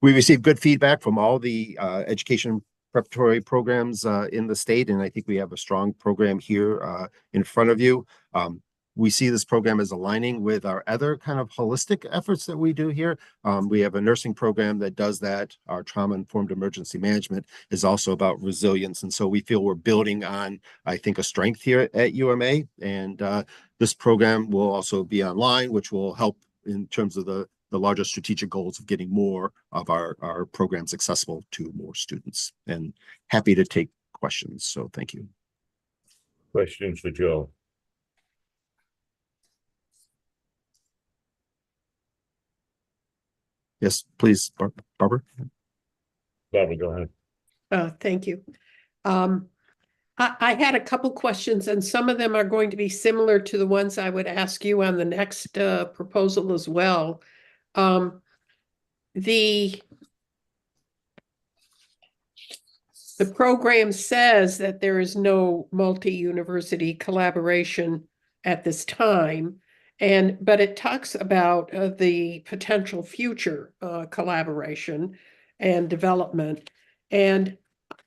We received good feedback from all the education preparatory programs in the state, and I think we have a strong program here in front of you. we see this program as aligning with our other kind of holistic efforts that we do here. We have a nursing program that does that. Our trauma-informed emergency management is also about resilience. And so we feel we're building on, I think, a strength here at UMA. And this program will also be online, which will help in terms of the larger strategic goals of getting more of our programs accessible to more students. And happy to take questions. So thank you.
Questions for Joe?
Yes, please, Barbara.
Barbara, go ahead.
Thank you. I had a couple questions, and some of them are going to be similar to the ones I would ask you on the next proposal as well. The program says that there is no multi-university collaboration at this time, but it talks about the potential future collaboration and development. And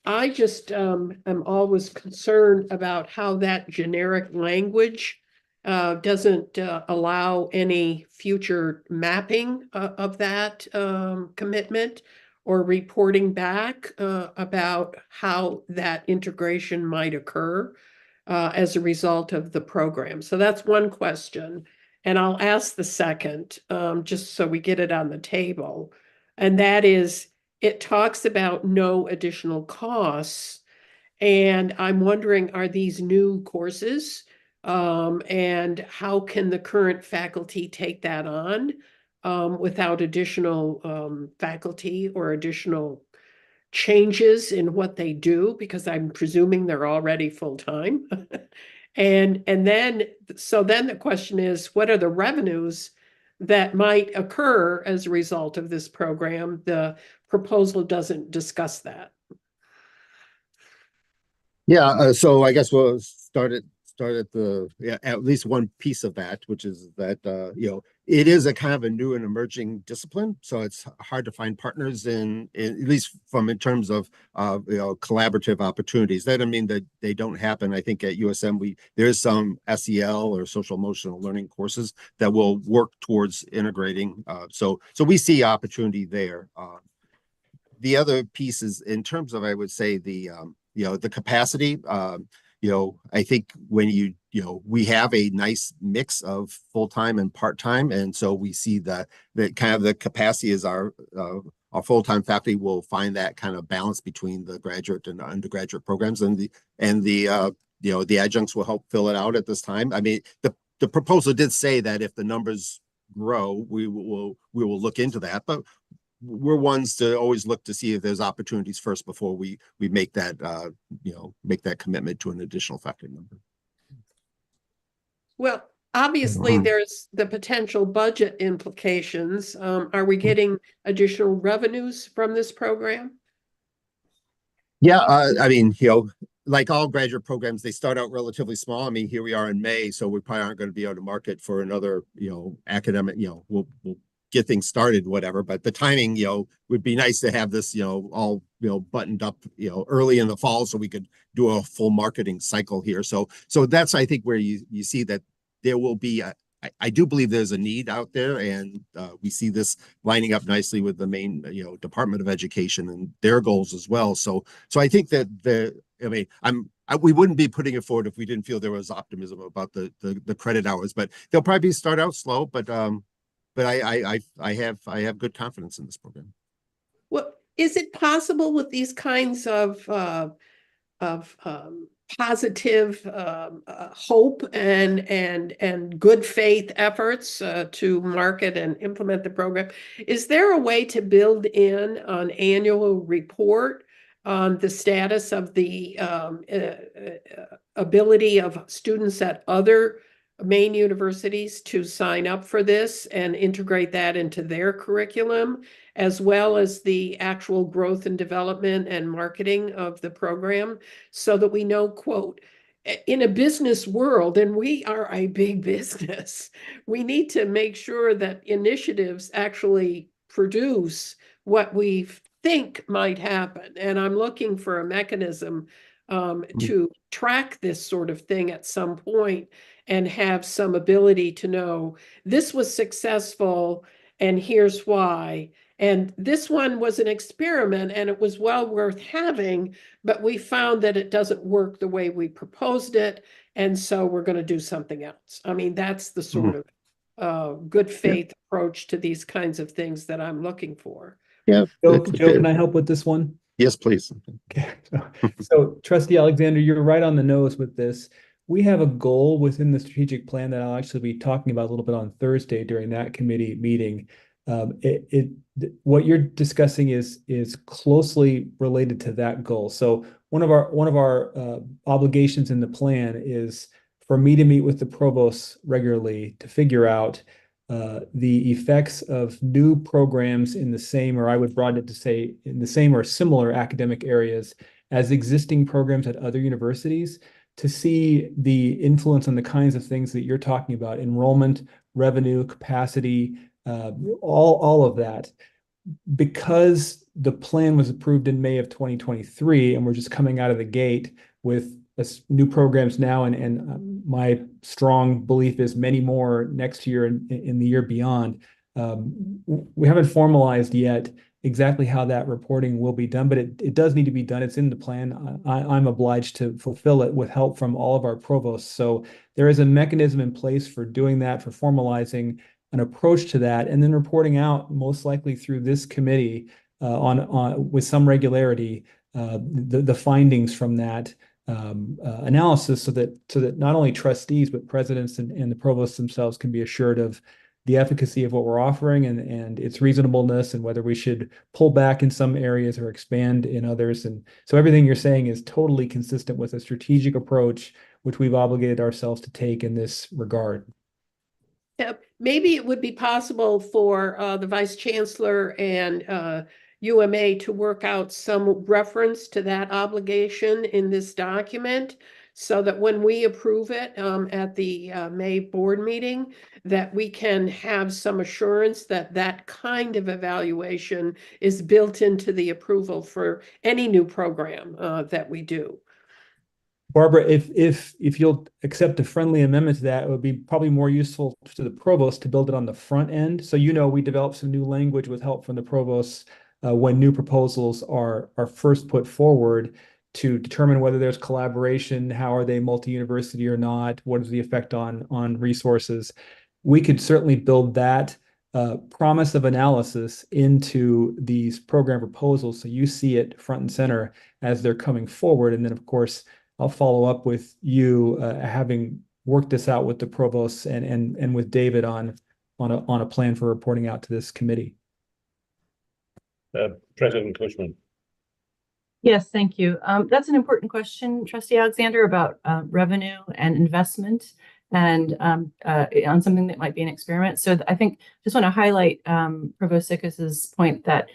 I just am always concerned about how that generic language doesn't allow any future mapping of that commitment or reporting back about how that integration might occur as a result of the program. So that's one question. And I'll ask the second, just so we get it on the table. And that is, it talks about no additional costs. And I'm wondering, are these new courses? And how can the current faculty take that on without additional faculty or additional changes in what they do? Because I'm presuming they're already full-time. And then the question is, what are the revenues that might occur as a result of this program? The proposal doesn't discuss that.
Yeah, so I guess we'll start at at least one piece of that, which is that it is a kind of a new and emerging discipline, so it's hard to find partners in at least in terms of collaborative opportunities. That doesn't mean that they don't happen. I think at USM there's some SEL or social emotional learning courses that will work towards integrating. So we see opportunity there. The other piece is in terms of, I would say, the capacity. I think when we have a nice mix of full-time and part-time, and so we see that kind of the capacity is our full-time faculty will find that kind of balance between the graduate and undergraduate programs, and the adjuncts will help fill it out at this time. I mean, the proposal did say that if the numbers grow, we will look into that, but we're ones to always look to see if there's opportunities first before we make that make that commitment to an additional faculty member.
Well, obviously there's the potential budget implications. Are we getting additional revenues from this program?
Yeah, I mean, like all graduate programs, they start out relatively small. I mean, here we are in May, so we probably aren't going to be able to market for another, academic, we'll get things started, whatever. But the timing, would be nice to have this, all, buttoned up, early in the fall, so we could do a full marketing cycle here. So that's, I think, where you see that there will be I do believe there's a need out there, and we see this lining up nicely with the main, Department of Education and their goals as well. So I think that we wouldn't be putting it forward if we didn't feel there was optimism about the credit hours, but they'll probably start out slow, but I have good confidence in this program.
Well, is it possible with these kinds of positive hope and good faith efforts to market and implement the program, is there a way to build in an annual report on the status of the ability of students at other main universities to sign up for this and integrate that into their curriculum, as well as the actual growth and development and marketing of the program, so that we know, quote, in a business world, and we are a big business, we need to make sure that initiatives actually produce what we think might happen. And I'm looking for a mechanism to track this sort of thing at some point and have some ability to know this was successful and here's why. And this one was an experiment and it was well worth having, but we found that it doesn't work the way we proposed it. And so we're going to do something else. I mean, that's the sort of good faith approach to these kinds of things that I'm looking for.
Yeah.
Joe, can I help with this one?
Yes, please.
Okay. So Trustee Alexander, you're right on the nose with this. We have a goal within the strategic plan that I'll actually be talking about a little bit on Thursday during that committee meeting. What you're discussing is closely related to that goal. So one of our obligations in the plan is for me to meet with the provosts regularly to figure out the effects of new programs in the same, or I would broaden it to say in the same or similar academic areas as existing programs at other universities, to see the influence on the kinds of things that you're talking about: enrollment, revenue, capacity, all of that. Because the plan was approved in May of 2023, and we're just coming out of the gate with new programs now, and my strong belief is many more next year and in the year beyond. We haven't formalized yet exactly how that reporting will be done, but it does need to be done. It's in the plan. I'm obliged to fulfill it with help from all of our provosts. So there is a mechanism in place for doing that, for formalizing an approach to that, and then reporting out, most likely through this committee, on with some regularity, the findings from that analysis, so that not only trustees but presidents and the provosts themselves can be assured of the efficacy of what we're offering and its reasonableness, and whether we should pull back in some areas or expand in others. And so everything you're saying is totally consistent with a strategic approach which we've obligated ourselves to take in this regard.
Yeah, maybe it would be possible for the Vice Chancellor and UMA to work out some reference to that obligation in this document, so that when we approve it at the May board meeting, that we can have some assurance that that kind of evaluation is built into the approval for any new program that we do.
Barbara, if you'll accept a friendly amendment to that, it would be probably more useful to the provost to build it on the front end. So, we developed some new language with help from the provosts when new proposals are first put forward, to determine whether there's collaboration, how are they multi-university or not, what is the effect on resources. We could certainly build that promise of analysis into these program proposals, so you see it front and center as they're coming forward. And then, of course, I'll follow up with you, having worked this out with the provosts and with David on a plan for reporting out to this committee.
President Cushman.
Yes, thank you. That's an important question, Trustee Alexander, about revenue and investment, and on something that might be an experiment. So I think just want to highlight Provost Sikas's point that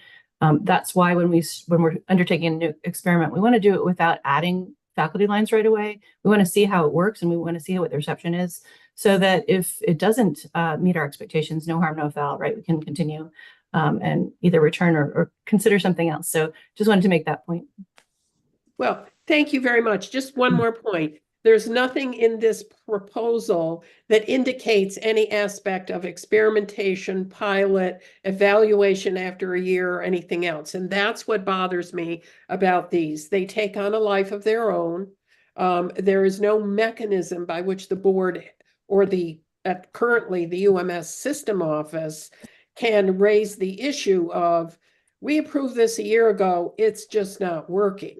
that's why when we're undertaking a new experiment, we want to do it without adding faculty lines right away. We want to see how it works, and we want to see what the reception is, so that if it doesn't meet our expectations, no harm, no foul, right? We can continue and either return or consider something else. So just wanted to make that point.
Well, thank you very much. Just one more point. There's nothing in this proposal that indicates any aspect of experimentation, pilot, evaluation after a year, or anything else. And that's what bothers me about these. They take on a life of their own. There is no mechanism by which the board or currently the UMS system office can raise the issue of, we approved this a year ago, it's just not working.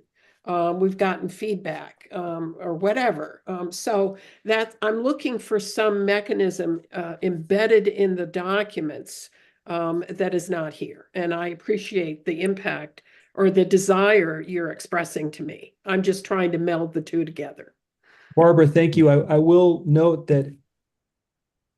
We've gotten feedback or whatever. So that I'm looking for some mechanism embedded in the documents that is not here. And I appreciate the impact or the desire you're expressing to me. I'm just trying to meld the two together.
Barbara, thank you. I will note that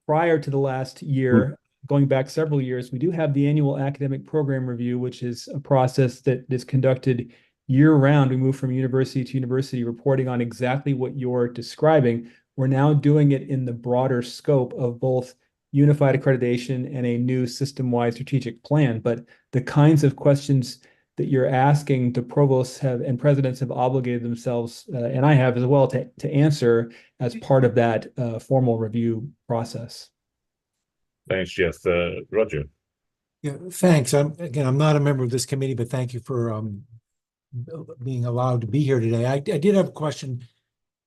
prior to the last year, going back several years, we do have the annual academic program review, which is a process that is conducted year-round. We move from university to university, reporting on exactly what you're describing. We're now doing it in the broader scope of both unified accreditation and a new system-wide strategic plan. But the kinds of questions that you're asking the provosts have and presidents have obligated themselves, and I have as well, to answer as part of that formal review process.
Thanks, Jeff. Roger.
Yeah, thanks. I'm not a member of this committee, but thank you for being allowed to be here today. I did have a question,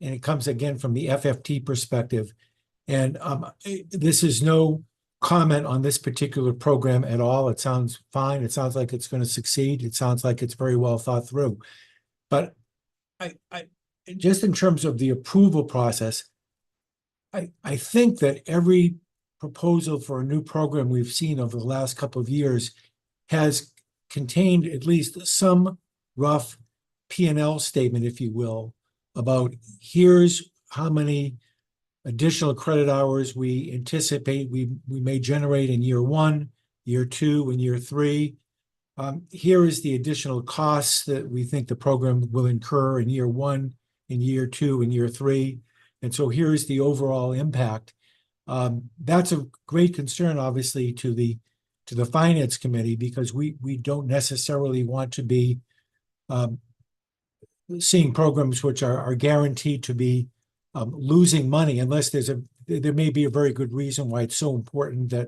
and it comes again from the FFT perspective. And this is no comment on this particular program at all. It sounds fine. It sounds like it's going to succeed. It sounds like it's very well thought through. But I just in terms of the approval process, I think that every proposal for a new program we've seen over the last couple of years has contained at least some rough P&L statement, if you will, about here's how many additional credit hours we anticipate we may generate in year 1, year 2, and year 3. Here is the additional costs that we think the program will incur in year 1, in year 2, and year 3. And so here's the overall impact. That's a great concern, obviously, to the Finance Committee, because we don't necessarily want to be seeing programs which are guaranteed to be losing money, unless there may be a very good reason why it's so important that,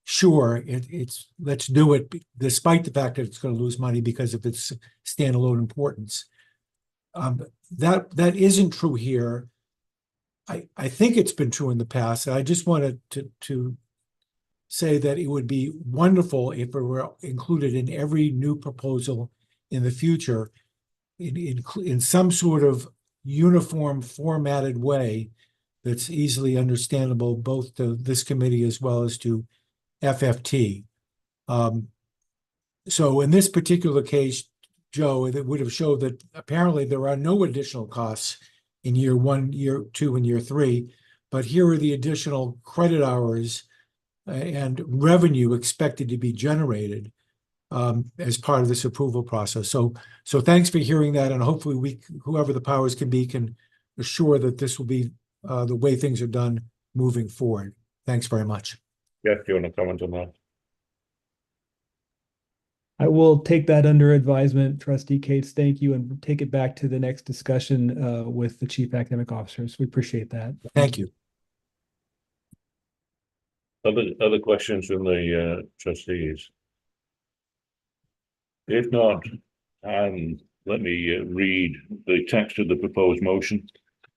sure, it's let's do it despite the fact that it's going to lose money because of its standalone importance. That isn't true here. I think it's been true in the past. And I just wanted to say that it would be wonderful if it were included in every new proposal in the future in some sort of uniform formatted way that's easily understandable both to this committee as well as to FFT. So in this particular case, Joe, it would have showed that apparently there are no additional costs in year 1, year 2, and year 3, but here are the additional credit hours and revenue expected to be generated as part of this approval process. So thanks for hearing that, and hopefully whoever the powers can be, can assure that this will be the way things are done moving forward. Thanks very much.
Jeff, do you want to comment on that?
I will take that under advisement, Trustee Cates. Thank you, and take it back to the next discussion with the Chief Academic Officers. We appreciate that.
Thank you.
Other questions from the trustees? If not, let me read the text of the proposed motion.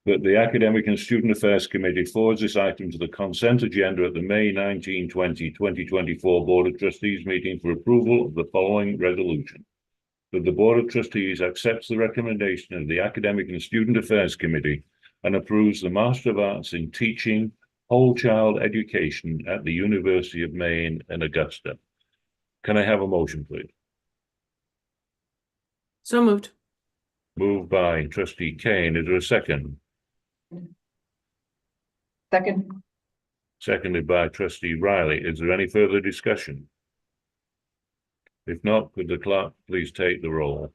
That the Academic and Student Affairs Committee forwards this item to the consent agenda at the May 19, 2024 Board of Trustees meeting for approval of the following resolution. That the Board of Trustees accepts the recommendation of the Academic and Student Affairs Committee and approves the Master of Arts in Teaching Whole Child Education at the University of Maine in Augusta. Can I have a motion, please?
So moved.
Moved by Trustee Kane. Is there a second?
Second.
Seconded by Trustee Riley. Is there any further discussion? If not, could the clerk please take the roll?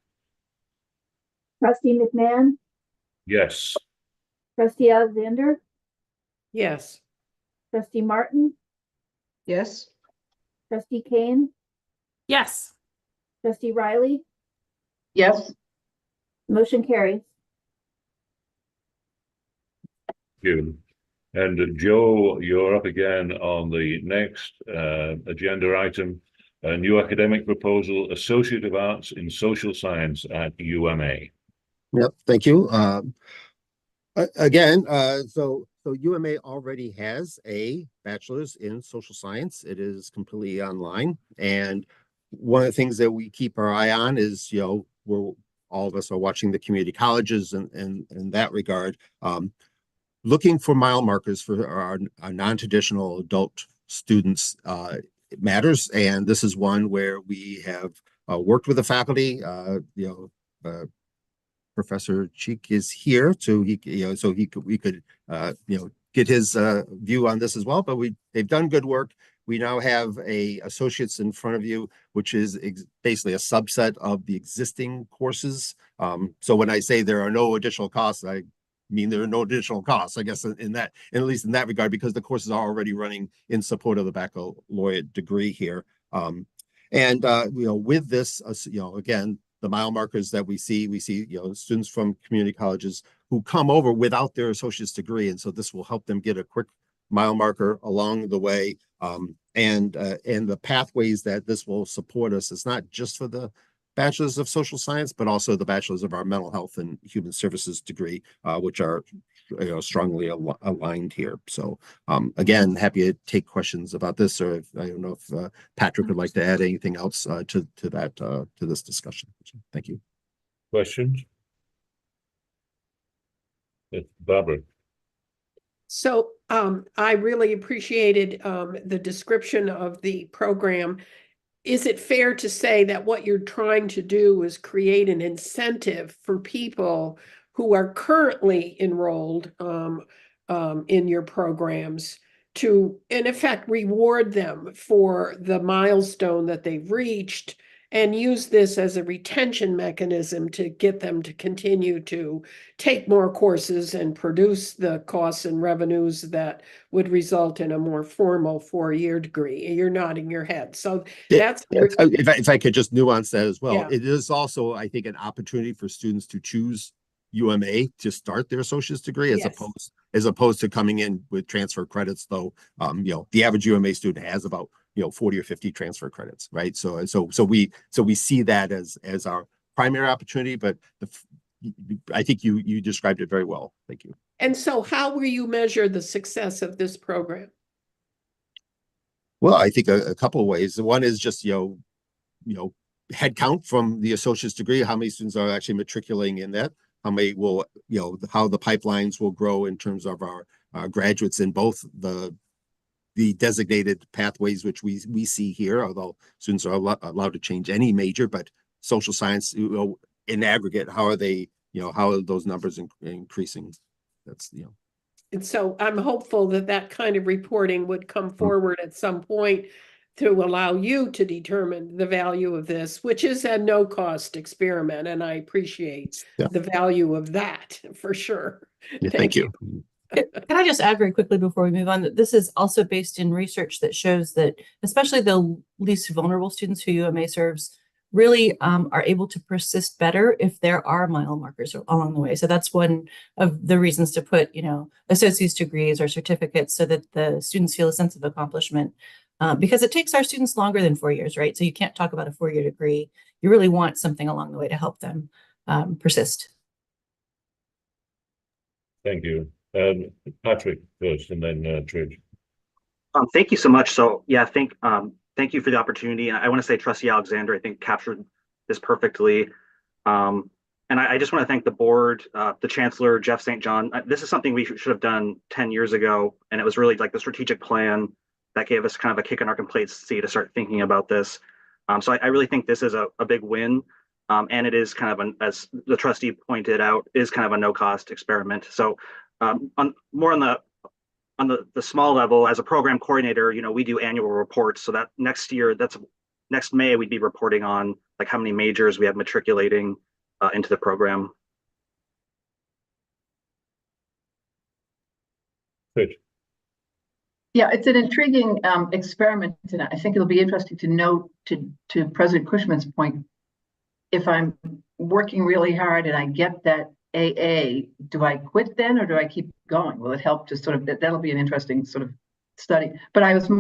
Trustee McMahon,
Yes.
Trustee Alexander,
Yes.
Trustee Martin,
Yes.
Trustee Kane,
Yes.
Trustee Riley,
Yes.
motion carries.
You. And Joe, you're up again on the next agenda item, a new academic proposal, Associate of Arts in Social Science at UMA.
Yep, thank you. Again, so UMA already has a bachelor's in social science. It is completely online. And one of the things that we keep our eye on is, all of us are watching the community colleges and in that regard. Looking for mile markers for our non-traditional adult students matters, and this is one where we have worked with the faculty. Professor Cheek is here, so we could get his view on this as well. But they've done good work. We now have a associates in front of you, which is basically a subset of the existing courses. So when I say there are no additional costs, I mean there are no additional costs, I guess, at least in that regard, because the courses are already running in support of the baccalaureate degree here. And, with this, again, the mile markers that we see, students from community colleges who come over without their associate's degree. And so this will help them get a quick mile marker along the way. And the pathways that this will support us is not just for the bachelor's of social science, but also the bachelor's of our mental health and human services degree, which are strongly aligned here. So again, happy to take questions about this, or if, I don't know if Patrick would like to add anything else to this discussion. So, thank you.
Questions? Barbara.
So I really appreciated the description of the program. Is it fair to say that what you're trying to do is create an incentive for people who are currently enrolled in your programs to, in effect, reward them for the milestone that they've reached, and use this as a retention mechanism to get them to continue to take more courses and produce the costs and revenues that would result in a more formal 4-year degree? You're nodding your head. So that's
if I could just nuance that as well.
Yeah.
It is also, I think, an opportunity for students to choose UMA to start their associate's degree as opposed to coming in with transfer credits, though. The average UMA student has about 40 or 50 transfer credits, right? So we see that as our primary opportunity, but I think you described it very well. Thank you.
And so how will you measure the success of this program?
Well, I think a couple of ways. One is just head count from the associate's degree, how many students are actually matriculating in that, how many will, how the pipelines will grow in terms of our graduates in both the designated pathways, which we see here, although students are allowed to change any major, but social science, in aggregate, how are they, how are those numbers increasing? That's,
And so I'm hopeful that that kind of reporting would come forward at some point to allow you to determine the value of this, which is a no-cost experiment. And I appreciate the value of that for sure.
Yeah, thank you.
Can I just add very quickly before we move on that this is also based in research that shows that especially the least vulnerable students who UMA serves really are able to persist better if there are mile markers along the way. So that's one of the reasons to put, associate's degrees or certificates so that the students feel a sense of accomplishment. Because it takes our students longer than 4 years, right? So you can't talk about a 4-year degree. You really want something along the way to help them persist.
Thank you. Patrick first, and then Trish.
Thank you so much. So yeah, thank you for the opportunity. And I want to say Trustee Alexander, I think, captured this perfectly. And I just want to thank the board, the Chancellor, Jeff St. John. This is something we should have done 10 years ago. And it was really like the strategic plan that gave us kind of a kick in our complacency to start thinking about this. So I really think this is a big win. And it is kind of, as the trustee pointed out, is kind of a no-cost experiment. So on the small level, as a program coordinator, we do annual reports. So that next May, we'd be reporting on like how many majors we have matriculating into the program.
Good.
Yeah, it's an intriguing experiment, and I think it'll be interesting to note to President Cushman's point, if I'm working really hard and I get that AA, do I quit then or do I keep going? Will it help to sort of, that'll be an interesting sort of study. But I was I'm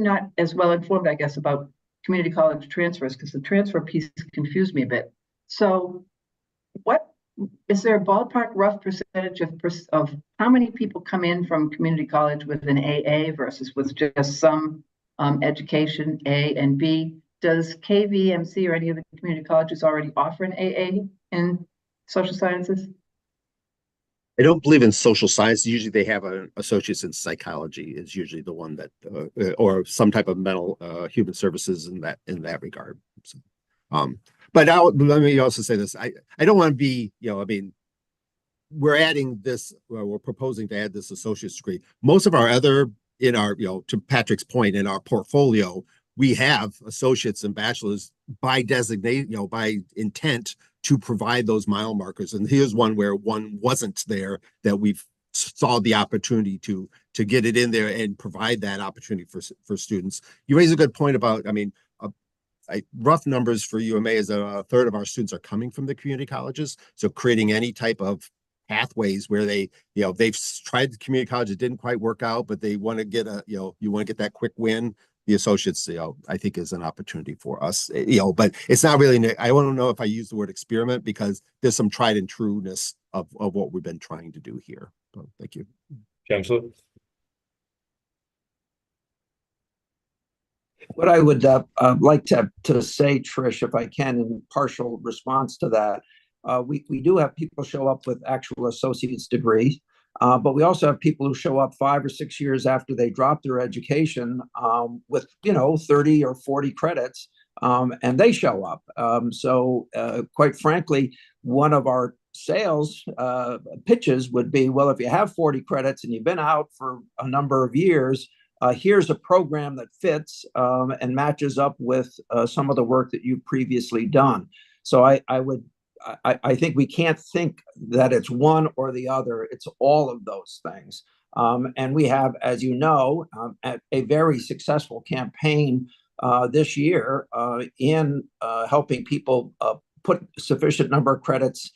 not as well informed, I guess, about community college transfers because the transfer piece confused me a bit. So what, is there a ballpark rough percentage of how many people come in from community college with an AA versus with just some education, A and B? Does KVMC or any of the community colleges already offer an AA in social sciences?
I don't believe in social science. Usually they have an associate's in psychology is usually the one that, or some type of mental human services in that regard. So, but let me also say this. I don't want to be, we're adding this, we're proposing to add this associate's degree. Most of our other, in our, to Patrick's point, in our portfolio, we have associates and bachelors by designate, by intent to provide those mile markers. And here's one where one wasn't there that we've saw the opportunity to get it in there and provide that opportunity for students. You raise a good point about, I mean, rough numbers for UMA is a third of our students are coming from the community colleges. So creating any type of pathways where they, you know, they've tried the community college, it didn't quite work out, but they want to get you want to get that quick win. The associates, I think is an opportunity for us, but it's not really, I don't know if I use the word experiment because there's some tried and trueness of what we've been trying to do here. So, thank you.
Chancellor?
What I would like to say, Trish, if I can, in partial response to that, we do have people show up with actual associate's degrees, but we also have people who show up 5 or 6 years after they drop their education with 30 or 40 credits, and they show up. So quite frankly, one of our sales pitches would be, well, if you have 40 credits and you've been out for a number of years, here's a program that fits and matches up with some of the work that you've previously done. So I think we can't think that it's one or the other. It's all of those things. And we have, as you know, a very successful campaign this year in helping people put sufficient number of credits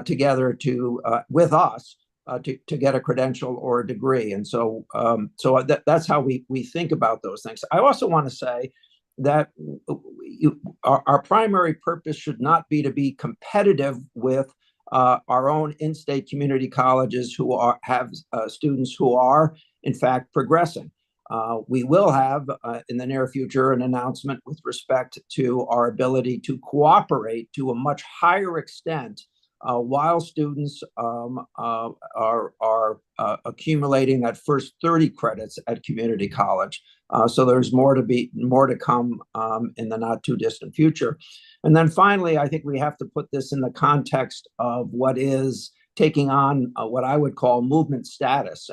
together with us to get a credential or a degree. And so that's how we think about those things. I also want to say that our primary purpose should not be to be competitive with our own in-state community colleges who have students who are, in fact, progressing. We will have in the near future an announcement with respect to our ability to cooperate to a much higher extent while students are accumulating that first 30 credits at community college. So there's more to come in the not too distant future. And then finally, I think we have to put this in the context of what is taking on what I would call movement status.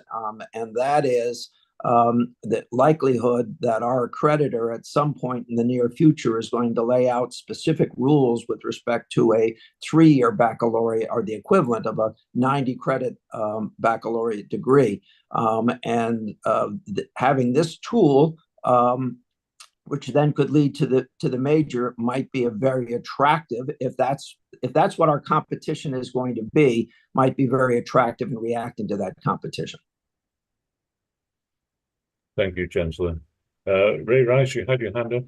And that is the likelihood that our accreditor at some point in the near future is going to lay out specific rules with respect to a 3-year baccalaureate or the equivalent of a 90 credit baccalaureate degree. Having this tool, which then could lead to the major, might be a very attractive, if that's what our competition is going to be, might be very attractive in reacting to that competition.
Thank you, Chancellor. Ray Rice, you had your hand up.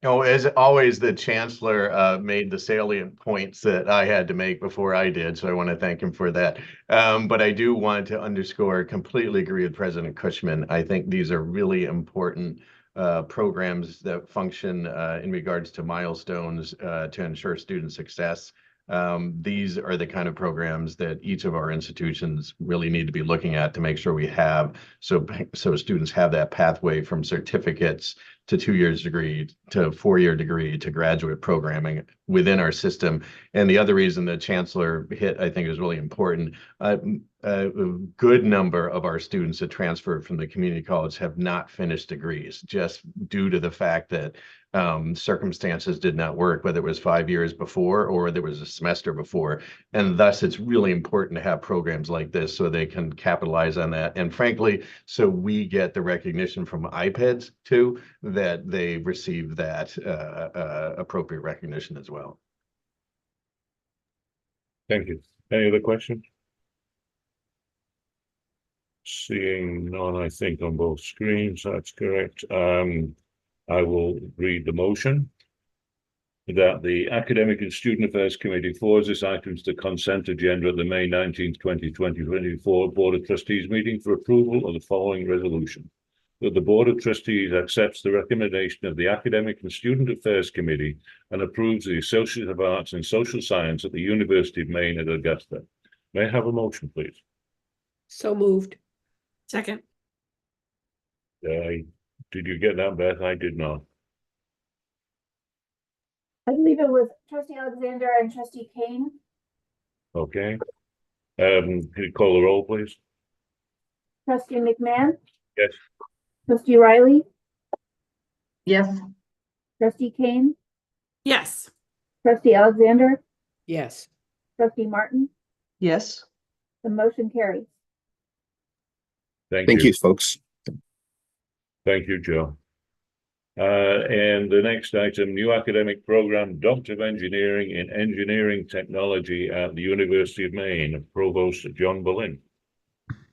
Oh, as always, the Chancellor made the salient points that I had to make before I did, so I want to thank him for that. But I do want to underscore, completely agree with President Cushman. I think these are really important programs that function in regards to milestones to ensure student success. These are the kind of programs that each of our institutions really need to be looking at to make sure we have, so students have that pathway from certificates to 2 years degree to 4-year degree to graduate programming within our system. And the other reason the Chancellor hit, I think, is really important. A good number of our students that transferred from the community college have not finished degrees, just due to the fact that circumstances did not work, whether it was 5 years before or there was a semester before. And thus it's really important to have programs like this so they can capitalize on that. And frankly, so we get the recognition from IPEDS too, that they receive that appropriate recognition as well.
Thank you. Any other questions? Seeing none, I think, on both screens, that's correct. I will read the motion that the Academic and Student Affairs Committee forwards this item to the consent agenda at the May 19th, 2024 Board of Trustees meeting for approval of the following resolution. That the Board of Trustees accepts the recommendation of the Academic and Student Affairs Committee and approves the Associate of Arts in Social Science at the University of Maine at Augusta. May I have a motion, please?
So moved.
Second.
Did you get that, Beth? I did not.
I believe it was Trustee Alexander and Trustee Kane.
Okay. Can you call the roll, please?
Trustee McMahon.
Yes.
Trustee Riley.
Yes.
Trustee Kane.
Yes.
Trustee Alexander.
Yes.
Trustee Martin.
Yes.
The motion carries.
Thank
Thank
you.
you, folks.
Thank you, Joe. And the next item, new academic program, Doctor of Engineering in Engineering Technology at the University of Maine, Provost John Boleyn.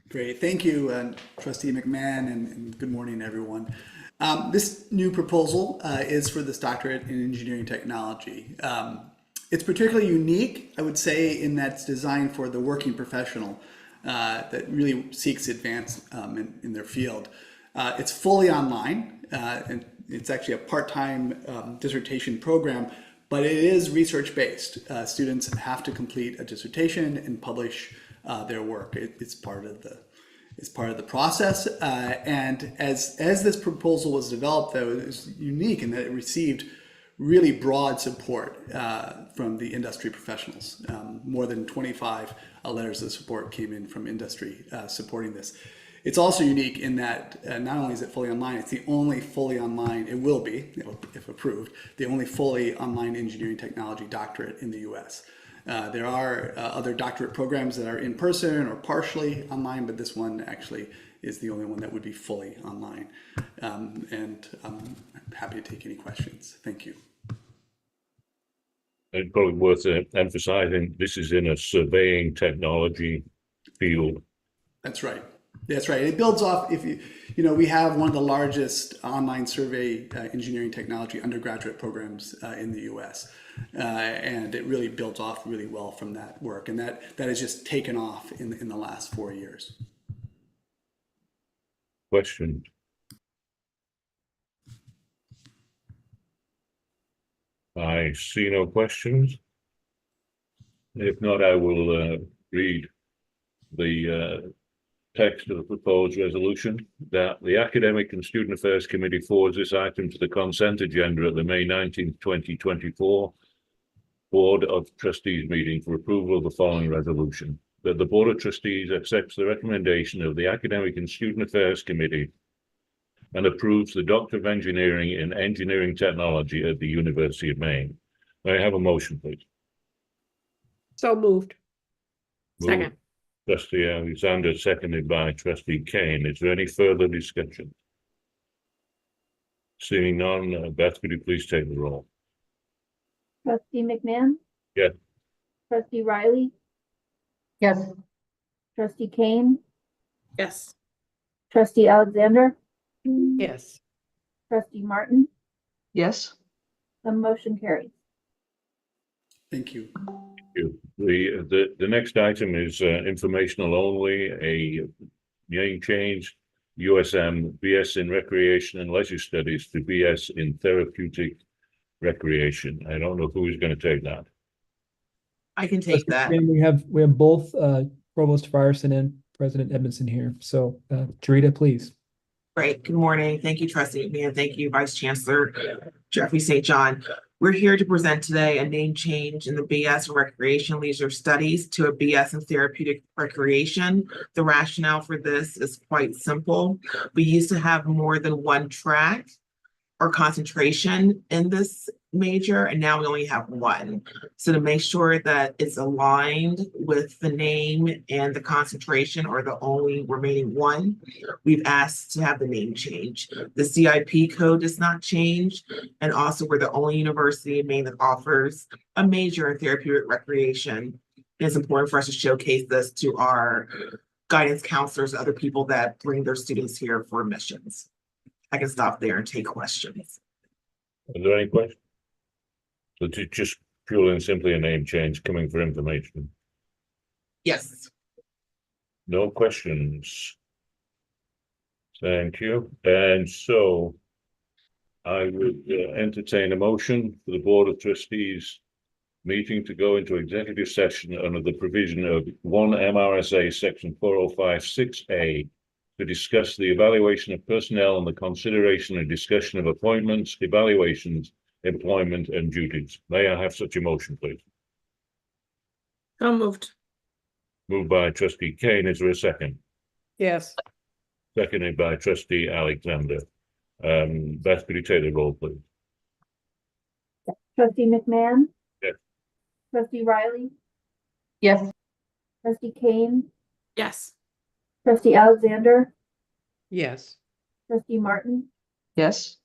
Great, thank you, Trustee McMahon, and good morning, everyone. This new proposal is for this doctorate in engineering technology. It's particularly unique, I would say, in that it's designed for the working professional that really seeks advance in their field. It's fully online, and it's actually a part-time dissertation program, but it is research-based. Students have to complete a dissertation and publish their work. It's part of the process. And as this proposal was developed, though, it was unique in that it received really broad support from the industry professionals. More than 25 letters of support came in from industry supporting this. It's also unique in that not only is it fully online, it's the only fully online, it will be, if approved, the only fully online engineering technology doctorate in the US. There are other doctorate programs that are in person or partially online, but this one actually is the only one that would be fully online. And I'm happy to take any questions. Thank you.
It's probably worth emphasizing, this is in a surveying technology field.
That's right. That's right. It builds off, we have one of the largest online survey engineering technology undergraduate programs in the US. And it really built off really well from that work. And that has just taken off in the last 4 years.
Question. I see no questions. If not, I will read the text of the proposed resolution that the Academic and Student Affairs Committee forwards this item to the consent agenda at the May 19th, 2024 Board of Trustees meeting for approval of the following resolution. That the Board of Trustees accepts the recommendation of the Academic and Student Affairs Committee and approves the Doctor of Engineering in Engineering Technology at the University of Maine. May I have a motion, please?
So moved.
Second.
Trustee Alexander, seconded by Trustee Kane. Is there any further discussion? Seeing none, Beth, could you please take the roll?
Trustee McMahon?
Yes.
Trustee Riley?
Yes.
Trustee Kane?
Yes.
Trustee Alexander?
Yes.
Trustee Martin?
Yes.
The motion carries.
Thank you.
You. The next item is informational only, a name change, USM BS in Recreation and Leisure Studies to BS in Therapeutic Recreation. I don't know who is going to take that.
I can take that.
And we have both Provost Frierson and President Edmondson here. So Jarita, please.
Great. Good morning. Thank you, Trustee McMahon. Thank you, Vice Chancellor Jeffrey St. John. We're here to present today a name change in the BS in Recreation Leisure Studies to a BS in Therapeutic Recreation. The rationale for this is quite simple. We used to have more than one track or concentration in this major, and now we only have one. So to make sure that it's aligned with the name and the concentration, or the only remaining one, we've asked to have the name change. The CIP code does not change, and also we're the only university in Maine that offers a major in therapeutic recreation. It's important for us to showcase this to our guidance counselors, other people that bring their students here for admissions. I can stop there and take questions.
Are there any questions? So it's just purely and simply a name change coming for information.
Yes.
No questions. Thank you. And so I would entertain a motion for the Board of Trustees meeting to go into executive session under the provision of 1 MRSA section 4056A to discuss the evaluation of personnel and the consideration and discussion of appointments, evaluations, employment, and duties. May I have such a motion, please?
So moved.
Moved by Trustee Kane. Is there a second?
Yes.
Seconded by Trustee Alexander. Beth, could you take the roll, please?
Trustee McMahon?
Yes.
Trustee Riley?
Yes.
Trustee Kane?
Yes.
Trustee Alexander,
Yes.
trustee Martin,
Yes.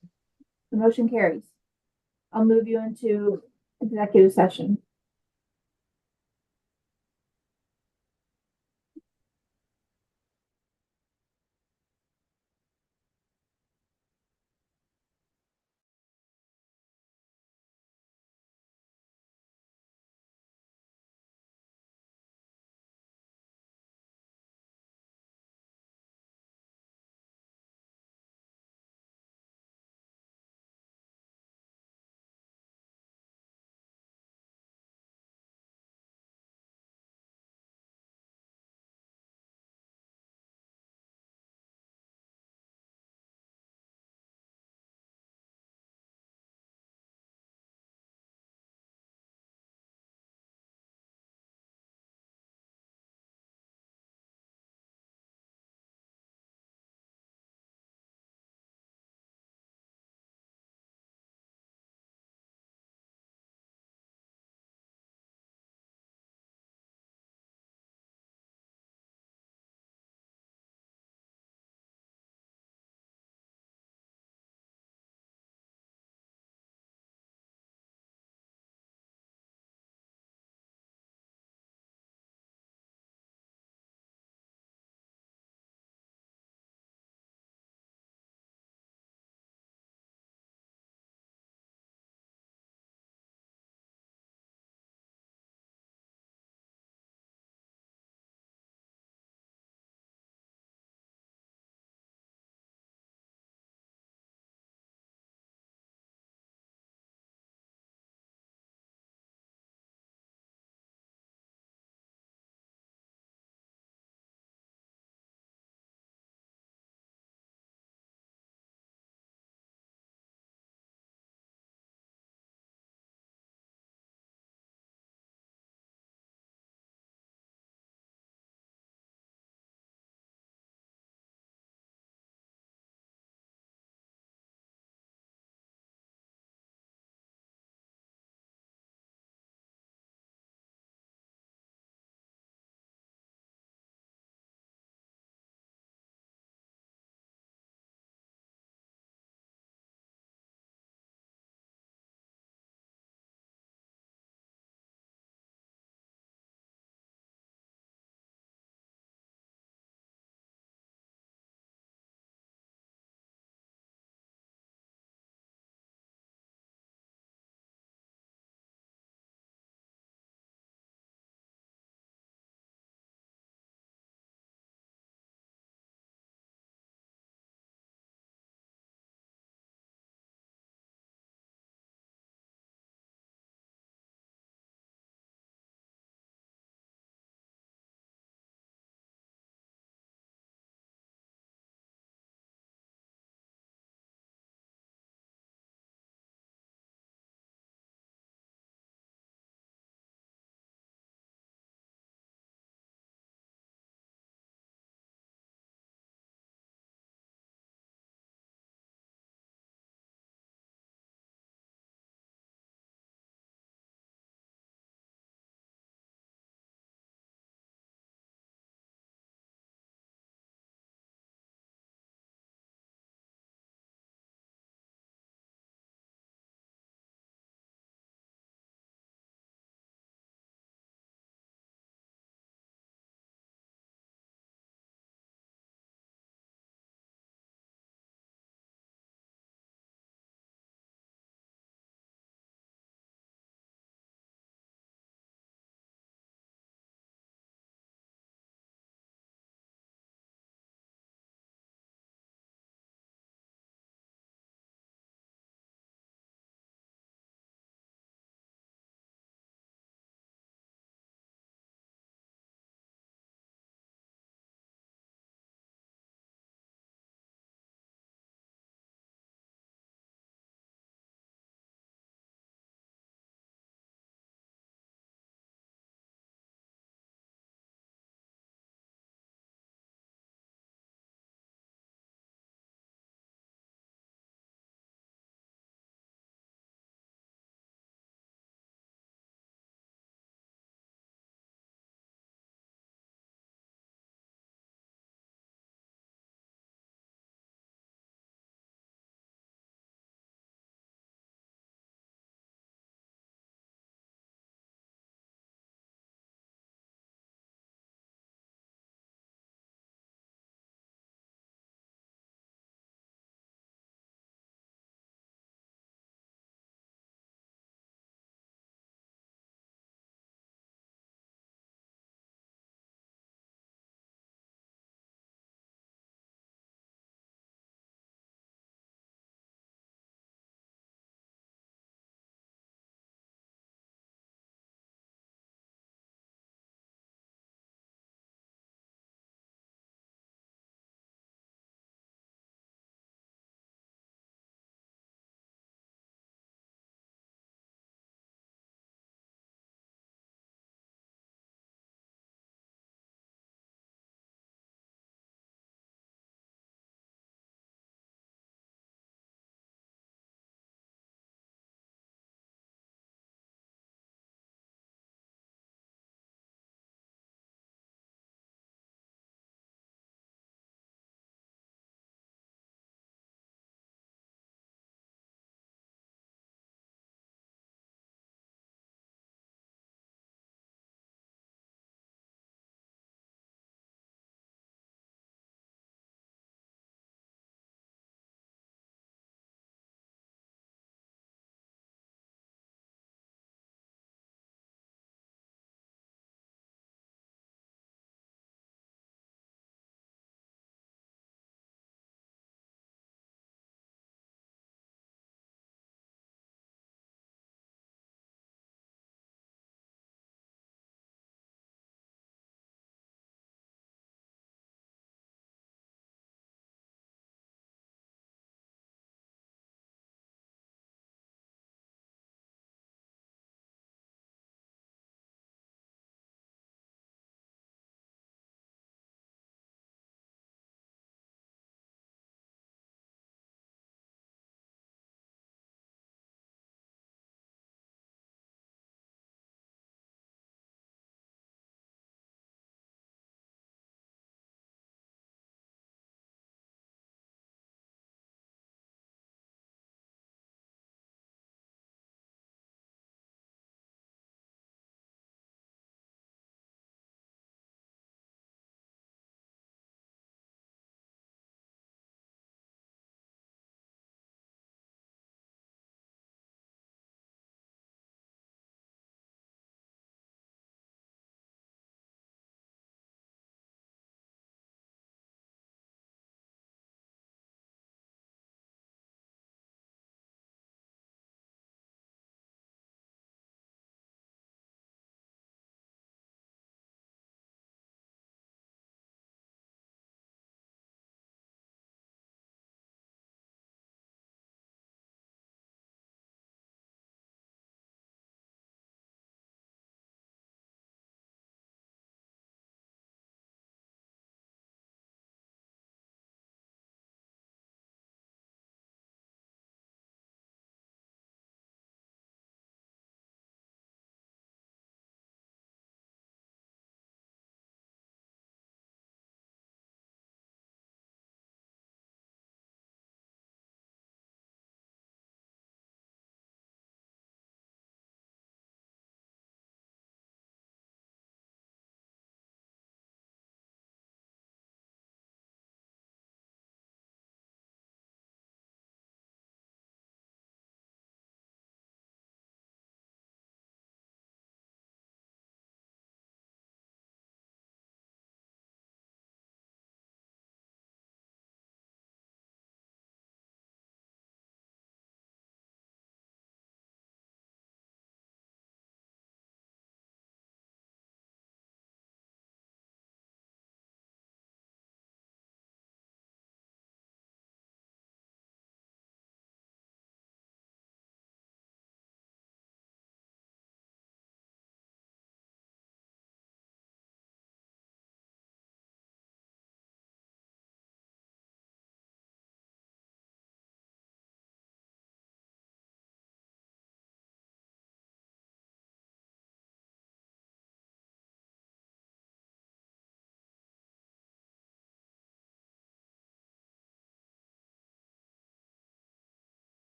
the motion carries. I'll move you into executive session.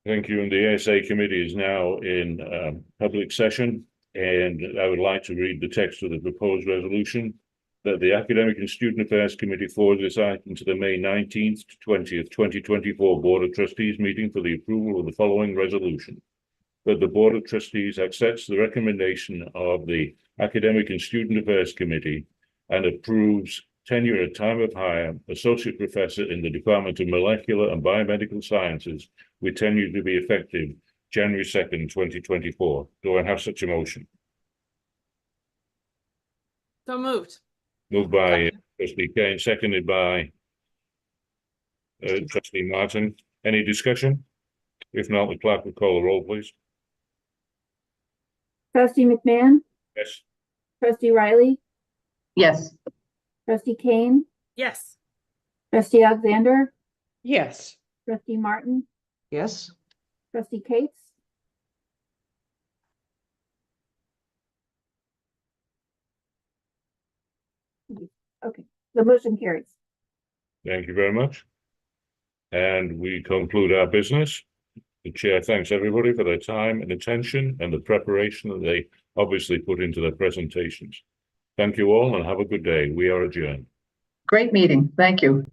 Thank you. And the ASA committee is now in public session, and I would like to read the text of the proposed resolution that the Academic and Student Affairs Committee forward this item to the May 19th to 20th, 2024 Board of Trustees meeting for the approval of the following resolution. That the Board of Trustees accepts the recommendation of the Academic and Student Affairs Committee and approves tenure at time of hire, Associate Professor in the Department of Molecular and Biomedical Sciences, with tenure to be effective January 2nd, 2024. Do I have such a motion?
So moved.
Moved by Trustee Kane, seconded by Trustee Martin. Any discussion? If not, the clerk will call the roll, please.
Trustee McMahon,
Yes.
trustee Riley,
Yes.
trustee Kane,
Yes.
trustee Alexander,
Yes.
trustee Martin,
Yes.
trustee Cates, okay, the motion carries.
Thank you very much. And we conclude our business. The chair thanks everybody for their time and attention and the preparation that they obviously put into their presentations. Thank you all and have a good day. We are adjourned.
Great meeting. Thank you.